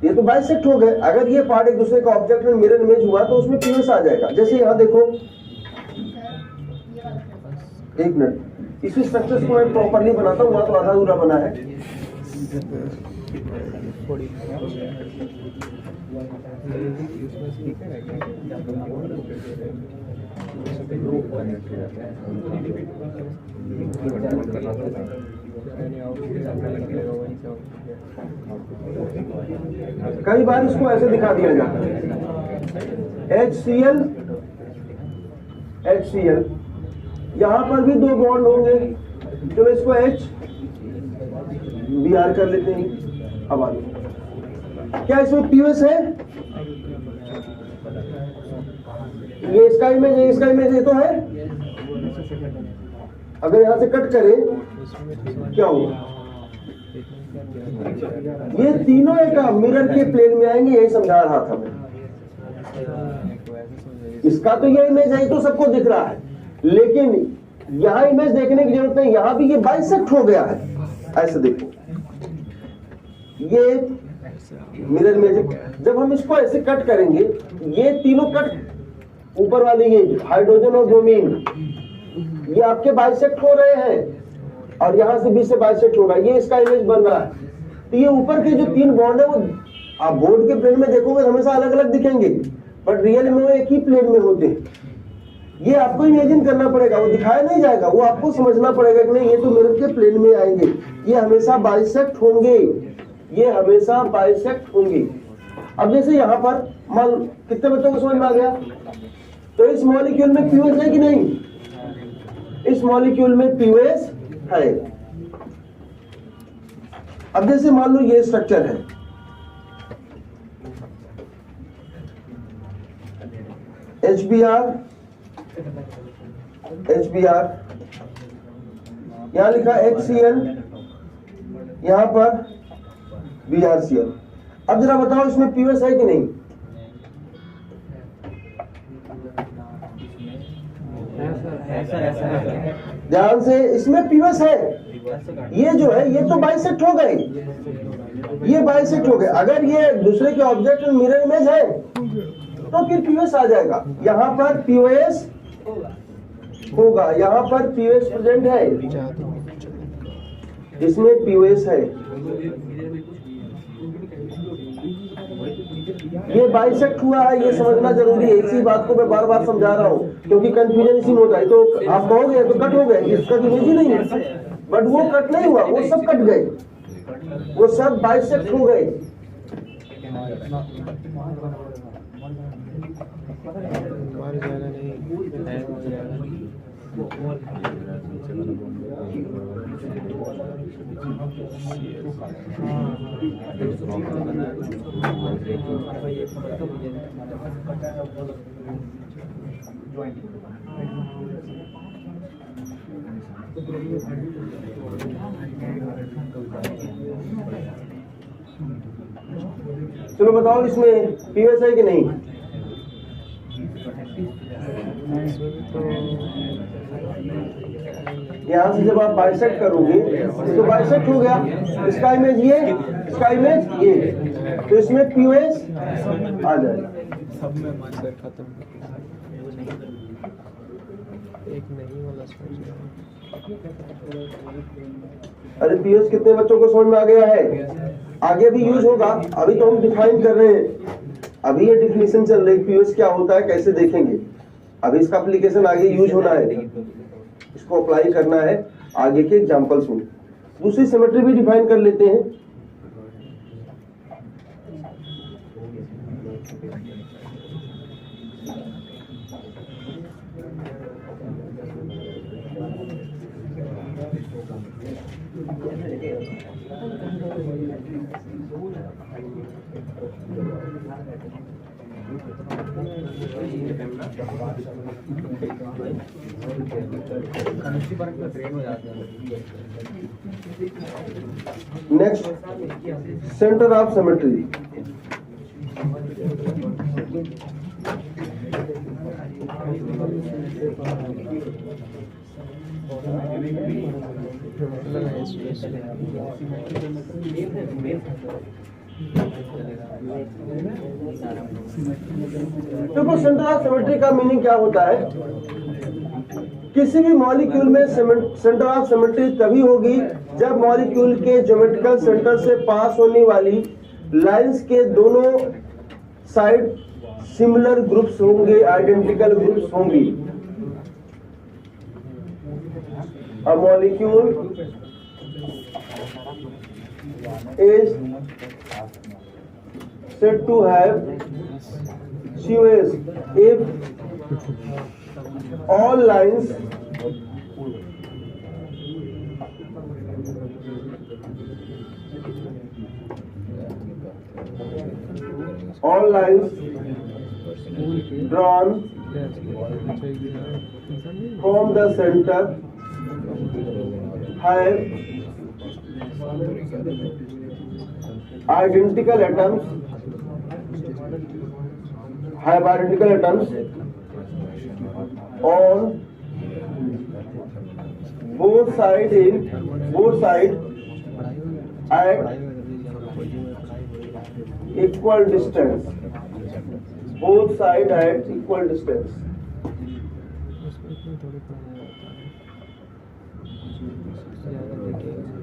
ये तो बाइसेक्ट हो गए। अगर ये पार्ट एक दूसरे का ऑब्जेक्ट एंड मिरर इमेज हुआ तो उसमें पीवीएस आ जाएगा। जैसे यहाँ देखो, एक मिनट, इसी स्ट्रक्चर को मैं प्रॉपर्ली बनाता हूँ, वहां तो आधा अधूरा बना है। कई बार इसको ऐसे दिखा दिया जाता है, HCl, यहां पर भी 2 बॉन्ड होंगे। चलो इसको H Br कर लेते हैं। अब आगे क्या इसमें पीवीएस है? ये इसका इमेज है, इसका इमेज ये तो है। अगर यहाँ से कट करें इसमें क्या होगा? ये तीनों एक मिरर के प्लेन में आएंगे, यही समझा रहा था मैं। इसका तो ये इमेज है तो सबको दिख रहा है, लेकिन यहाँ इमेज देखने की जरूरत नहीं, यहाँ भी ये बाइसेक्ट हो गया है। ऐसे देखो, ये मिरर इमेज, जब हम इसको ऐसे कट करेंगे, ये तीनों कट ऊपर वाली ये हाइड्रोजन और ब्रोमीन, ये आपके बाइसेक्ट हो रहे हैं, और यहां से भी से बाइसेक्ट होगा, ये इसका इमेज बन रहा है। तो ये ऊपर के जो तीन बॉन्ड है वो आप बोर्ड के प्लेन में देखोगे तो हमेशा अलग अलग दिखेंगे, बट रियल में वो एक ही प्लेन में होते हैं। ये आपको इमेजिन करना पड़ेगा, वो दिखाया नहीं जाएगा, वो आपको समझना पड़ेगा कि नहीं ये तो मिरर के प्लेन में आएंगे, ये हमेशा बाइसेक्ट होंगे, ये हमेशा बाइसेक्ट होंगे। अब जैसे यहाँ पर मान, कितने बच्चों को समझ में आ गया? तो इस मॉलिक्यूल में पीओएस है कि नहीं? इस मॉलिक्यूल में पीओएस है। अब जैसे मान लो ये स्ट्रक्चर है, HBr, यहां लिखा HCl, यहां पर BrCl। अब जरा बताओ इसमें पीओएस है कि नहीं? ध्यान से, इसमें पीओएस है। ये जो है ये तो बाइसेक्ट हो गए, ये बाइसेक्ट हो गए। अगर ये दूसरे के ऑब्जेक्ट मिरर इमेज है तो फिर पीओएस आ जाएगा। यहाँ पर पीओएस होगा, यहाँ पर पीओएस प्रेजेंट है, इसमें पीओएस है। ये बाइसेक्ट हुआ है, ये समझना जरूरी है। इसी बात को मैं बार बार समझा रहा हूँ क्योंकि कंफ्यूजन इसी में होता है। तो आप कहोगे तो कट हो गए, इसका इमेज ही नहीं है, बट वो कट नहीं हुआ, वो सब कट गए, वो सब बाइसेक्ट हो गए। मार जाना नहीं, चलो बताओ इसमें पीओएस है कि नहीं? यहाँ से जब आप बाइसेक्ट करोगे तो बाइसेक्ट हो गया, इसका इमेज ये, इसका इमेज ये, तो इसमें पीओएस आ जाएगा। सब में मास्टर खत्म, एक नहीं वाला सोच रहा हूँ। अरे पीओएस कितने बच्चों को समझ में आ गया है? आगे भी यूज होगा, अभी तो हम डिफाइन कर रहे हैं, अभी ये डिफिनेशन चल रही है पीओएस क्या होता है, कैसे देखेंगे। अभी इसका एप्लीकेशन आगे यूज होना है, इसको अप्लाई करना है आगे के एग्जांपल्स में। दूसरी सिमेट्री भी डिफाइन कर लेते हैं। Next, centre of symmetry. देखो सेंटर ऑफ सिमेट्री का मीनिंग क्या होता है? किसी भी मॉलिक्यूल में सेंटर ऑफ सिमेट्री तभी होगी जब मॉलिक्यूल के ज्योमेट्रिकल सेंटर से पास होने वाली लाइंस के दोनों साइड सिमिलर ग्रुप्स होंगे, आइडेंटिकल ग्रुप्स होंगी। A molecule is said to have COS if all lines drawn from the center have identical atoms on both sides at equal distance. Both sides at equal distance. उसमें थोड़ी पढ़ाया जाता है ज़्यादा details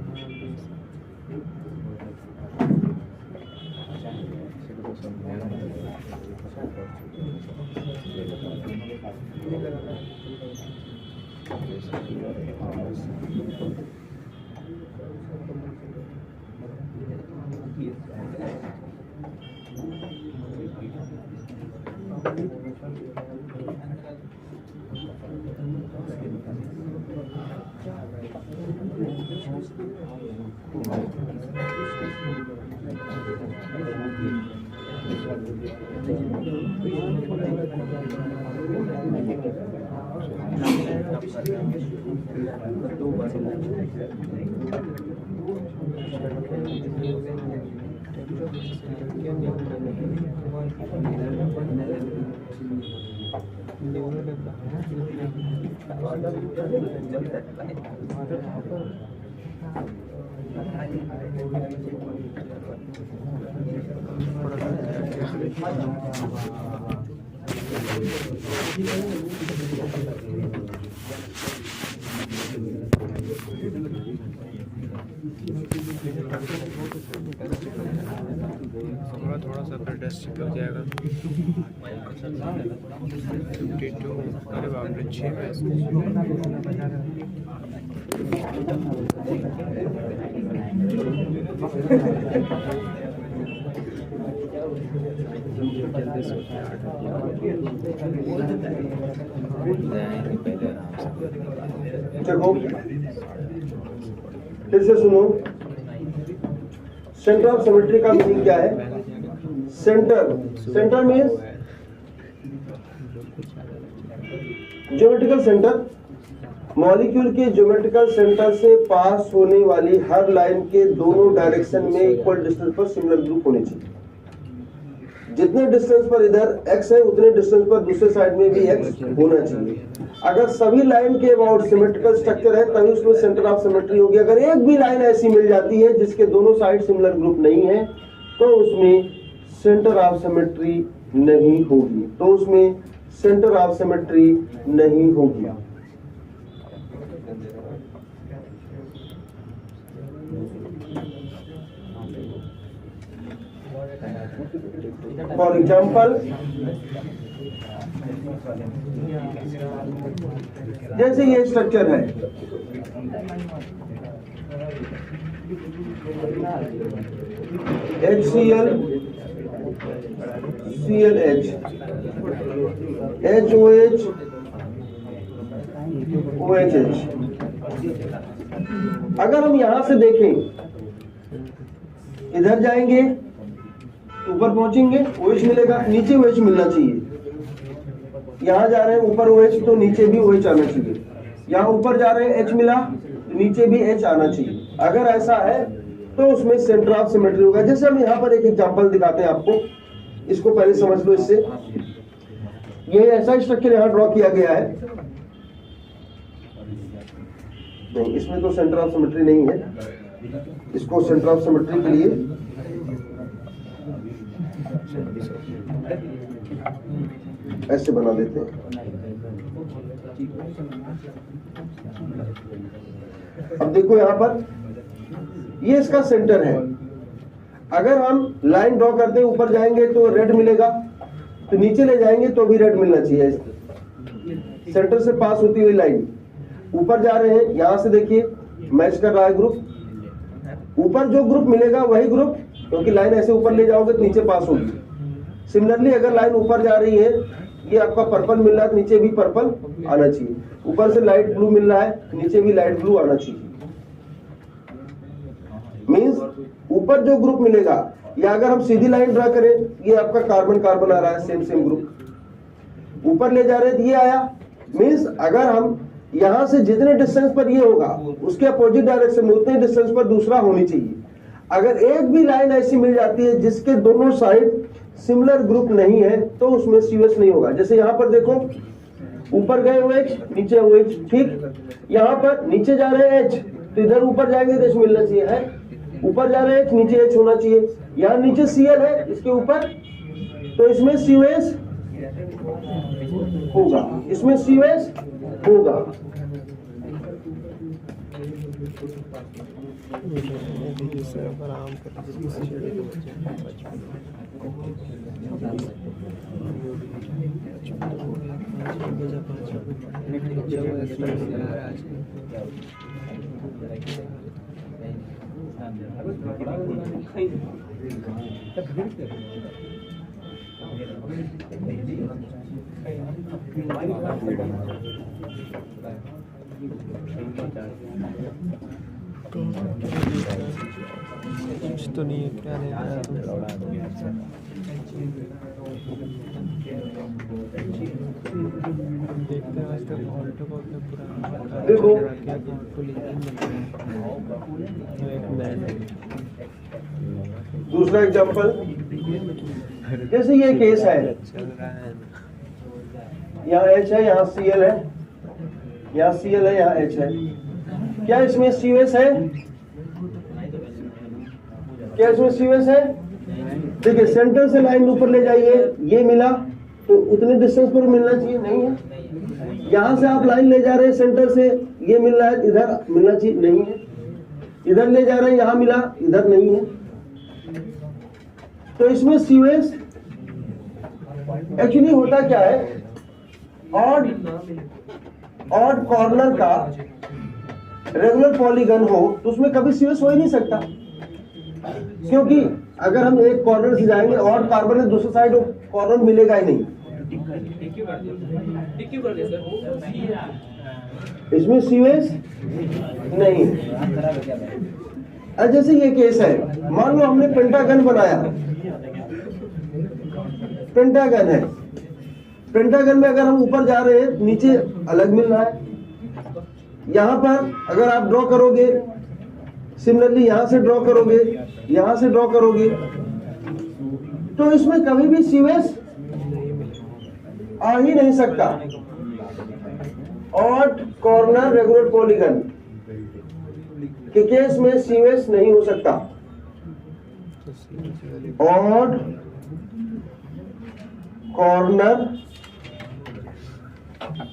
थोड़ा सा फिर डस्ट निकल जाएगा 52 अरे बाप रे 6 देखो फिर से सुनो, सेंटर ऑफ सिमेट्री का मीनिंग क्या है? Centre means geometrical centre. Molecule के ज्योमेट्रिकल सेंटर से पास होने वाली हर लाइन के दोनों डायरेक्शन में इक्वल डिस्टेंस पर सिमिलर ग्रुप होने चाहिए। जितने डिस्टेंस पर इधर x है उतने डिस्टेंस पर दूसरे साइड में भी x होना चाहिए। अगर सभी लाइन के अबाउट सिमेट्रिकल स्ट्रक्चर है तभी उसमें सेंटर ऑफ सिमेट्री होगी। अगर एक भी लाइन ऐसी मिल जाती है जिसके दोनों साइड सिमिलर ग्रुप नहीं है तो उसमें सेंटर ऑफ सिमेट्री नहीं होगी। फॉर एग्जाम्पल, जैसे ये स्ट्रक्चर है, HCl, ClH, HOH, OHH। अगर हम यहां से देखें, इधर जाएंगे ऊपर पहुंचेंगे OH मिलेगा, नीचे OH मिलना चाहिए। यहाँ जा रहे हैं ऊपर OH तो नीचे भी OH आना चाहिए। यहाँ ऊपर जा रहे हैं H मिला तो नीचे भी H आना चाहिए। अगर ऐसा है तो उसमें सेंटर ऑफ सिमेट्री होगा। जैसे हम यहाँ पर एक एग्जांपल दिखाते हैं आपको, इसको पहले समझ लो। इससे ये ऐसा स्ट्रक्चर यहाँ ड्रॉ किया गया है। नहीं, इसमें तो सेंटर ऑफ सिमेट्री नहीं है। इसको सेंटर ऑफ सिमेट्री के लिए ऐसे बना देते हैं। अब देखो यहाँ पर ये इसका सेंटर है। अगर हम लाइन ड्रॉ करते हैं, ऊपर जाएंगे तो रेड मिलेगा, तो नीचे ले जाएंगे तो भी रेड मिलना चाहिए। सेंटर से पास होती हुई लाइन ऊपर जा रहे हैं, यहां से देखिए मैच कर रहा है ग्रुप। ऊपर जो ग्रुप मिलेगा वही ग्रुप, क्योंकि लाइन ऐसे ऊपर ले जाओगे तो नीचे पास होगी। सिमिलरली अगर लाइन ऊपर जा रही है, ये आपका पर्पल मिल रहा है, नीचे भी पर्पल आना चाहिए। ऊपर से लाइट ब्लू मिल रहा है, नीचे भी लाइट ब्लू आना चाहिए। मींस ऊपर जो ग्रुप मिलेगा, या अगर हम सीधी लाइन ड्रा करें, ये आपका कार्बन कार्बन आ रहा है, सेम ग्रुप। ऊपर ले जा रहे हैं तो ये आया। मींस अगर हम यहां से जितने डिस्टेंस पर ये होगा उसके अपोजिट डायरेक्शन में उतने डिस्टेंस पर दूसरा होनी चाहिए। अगर एक भी लाइन ऐसी मिल जाती है जिसके दोनों साइड सिमिलर ग्रुप नहीं है तो उसमें COS नहीं होगा। जैसे यहां पर देखो, ऊपर गए OH, नीचे OH, ठीक। यहां पर नीचे जा रहे हैं H, तो इधर ऊपर जाएंगे तो इसमें मिलना चाहिए, है ऊपर जा रहे हैं H, नीचे H होना चाहिए। यहाँ नीचे Cl है इसके ऊपर, तो इसमें COS होगा, इसमें COS होगा। कुछ तो नहीं है, क्या ले रहा है देखते हैं आज तक ऑल्टो को अपने पूरा देखो। एक मैन है। दूसरा एग्जांपल, जैसे ये केस है, चल रहा है यहाँ H है, यहाँ Cl है, यहाँ Cl है, यहाँ H है। क्या इसमें COS है? क्या इसमें COS है? देखिए, सेंटर से लाइन ऊपर ले जाइए, ये मिला तो उतने डिस्टेंस पर मिलना चाहिए, नहीं है। यहाँ से आप लाइन ले जा रहे हैं सेंटर से, ये मिल रहा है, इधर मिलना चाहिए, नहीं है। इधर ले जा रहे हैं, यहाँ मिला, इधर नहीं है। तो इसमें COS एक्चुअली होता क्या है, ऑड कॉर्नर का रेगुलर पॉलीगन हो तो उसमें कभी COS हो ही नहीं सकता, क्योंकि अगर हम एक कॉर्नर से जाएंगे ऑड कार्बन है, दूसरी साइड कॉर्नर मिलेगा ही नहीं। इसमें COS नहीं। अब जैसे ये केस है, मान लो हमने पेंटागन बनाया, पेंटागन है, पेंटागन में अगर हम ऊपर जा रहे हैं नीचे अलग मिल रहा है। यहां पर अगर आप ड्रॉ करोगे, सिमिलरली यहां से ड्रॉ करोगे, यहां से ड्रॉ करोगे, तो इसमें कभी भी COS आ ही नहीं सकता। ऑड कॉर्नर रेगुलर पॉलीगन के केस में COS नहीं हो सकता। Odd corner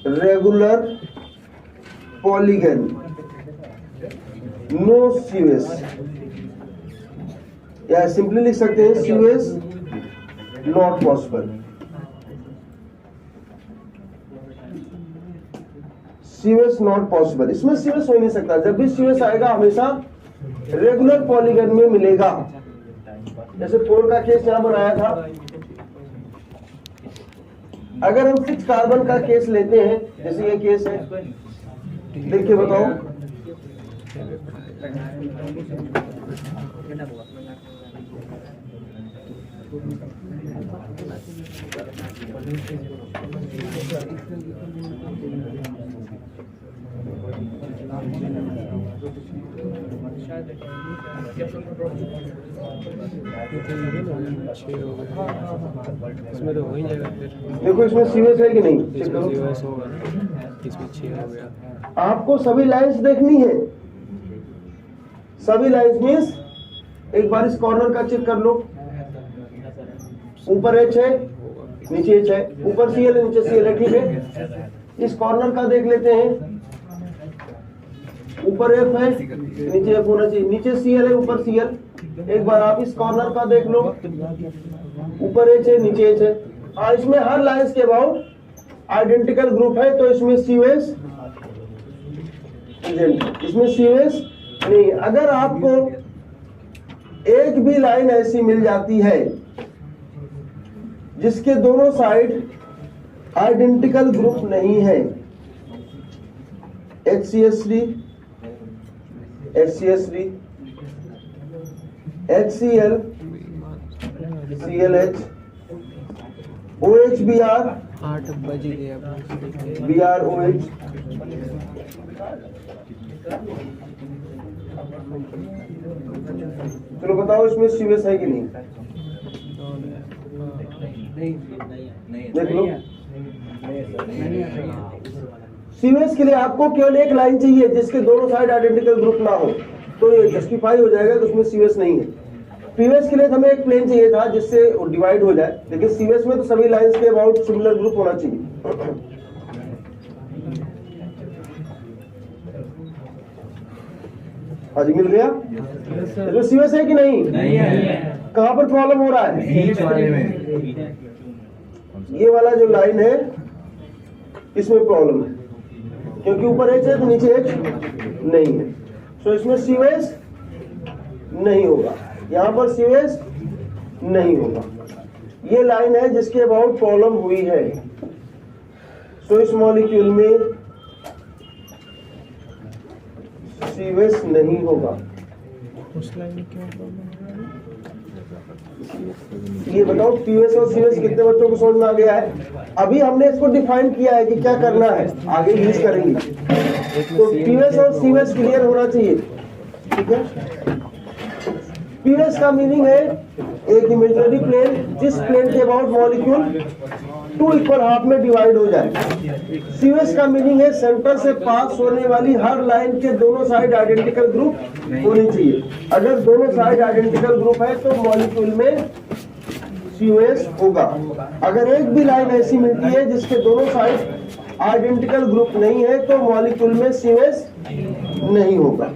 regular polygon, no COS, या सिंपली लिख सकते हैं COS not possible. COS not possible, इसमें COS हो ही नहीं सकता। जब भी COS आएगा हमेशा रेगुलर पॉलीगन में मिलेगा। जैसे 4 का केस यहां बनाया था, अगर हम 6 कार्बन का केस लेते हैं, जैसे ये केस है, देख के बताओ। इसमें तो हो ही जाएगा फिर। देखो इसमें COS है कि नहीं, चेक इसमें करो। COS होगा ना, इसमें 6 हो गया। आपको सभी लाइंस देखनी है, सभी लाइंस मींस एक बार इस कॉर्नर का चेक कर लो। ऊपर H है, नीचे H है, ऊपर Cl है, नीचे Cl है, ठीक है। इस कॉर्नर का देख लेते हैं, ऊपर F है, नीचे F होना चाहिए, नीचे Cl है, ऊपर Cl। एक बार आप इस कॉर्नर का देख लो, ऊपर H है, नीचे H है। हाँ, इसमें हर लाइंस के अबाउट आइडेंटिकल ग्रुप है, तो इसमें COS, इसमें COS नहीं। अगर आपको एक भी लाइन ऐसी मिल जाती है जिसके दोनों साइड आइडेंटिकल ग्रुप नहीं है, HCS3, HCS3, HCl, ClH, OHBr, 8 बज गए अब। BROH। चलो बताओ इसमें सीवेस है कि नहीं, देख लो। सीवेस के लिए आपको केवल एक लाइन चाहिए जिसके दोनों साइड आइडेंटिकल ग्रुप ना हो, तो ये जस्टिफाई हो जाएगा कि उसमें सीवेस नहीं है। पीवेस के लिए हमें एक प्लेन चाहिए था जिससे डिवाइड हो जाए, लेकिन सीवेस में तो सभी लाइंस के अबाउट सिमिलर ग्रुप होना चाहिए। हाँ जी, मिल गया। इसमें सीवेस है कि नहीं? नहीं है। कहाँ पर प्रॉब्लम हो रहा है? बीच वाले में। ये वाला जो लाइन है इसमें प्रॉब्लम है, क्योंकि ऊपर एच है तो नीचे एच नहीं है, सो इसमें सीवेस नहीं होगा, यहाँ पर सीवेस नहीं होगा। ये लाइन है जिसके अबाउट प्रॉब्लम हुई है, सो इस मॉलिक्यूल में सीवेस नहीं होगा। उस लाइन में क्यों प्रॉब्लम है? ये बताओ पीवेस और सीवेस कितने बच्चों को समझ में आ गया है? अभी हमने इसको डिफाइन किया है कि क्या करना है, आगे यूज करेंगे। तो पीवेस और सीवेस क्लियर होना चाहिए, ठीक है। पीवेस का मीनिंग है एक इमेजिनरी प्लेन जिस प्लेन के अबाउट मॉलिक्यूल 2 इक्वल हाफ में डिवाइड हो जाए। सीवेस का मीनिंग है सेंटर से पास होने वाली हर लाइन के दोनों साइड आइडेंटिकल ग्रुप होनी चाहिए। अगर दोनों साइड आइडेंटिकल ग्रुप है तो मॉलिक्यूल में सीवेस होगा। अगर एक भी लाइन ऐसी मिलती है जिसके दोनों साइड आइडेंटिकल ग्रुप नहीं है तो मॉलिक्यूल में सीवेस नहीं होगा।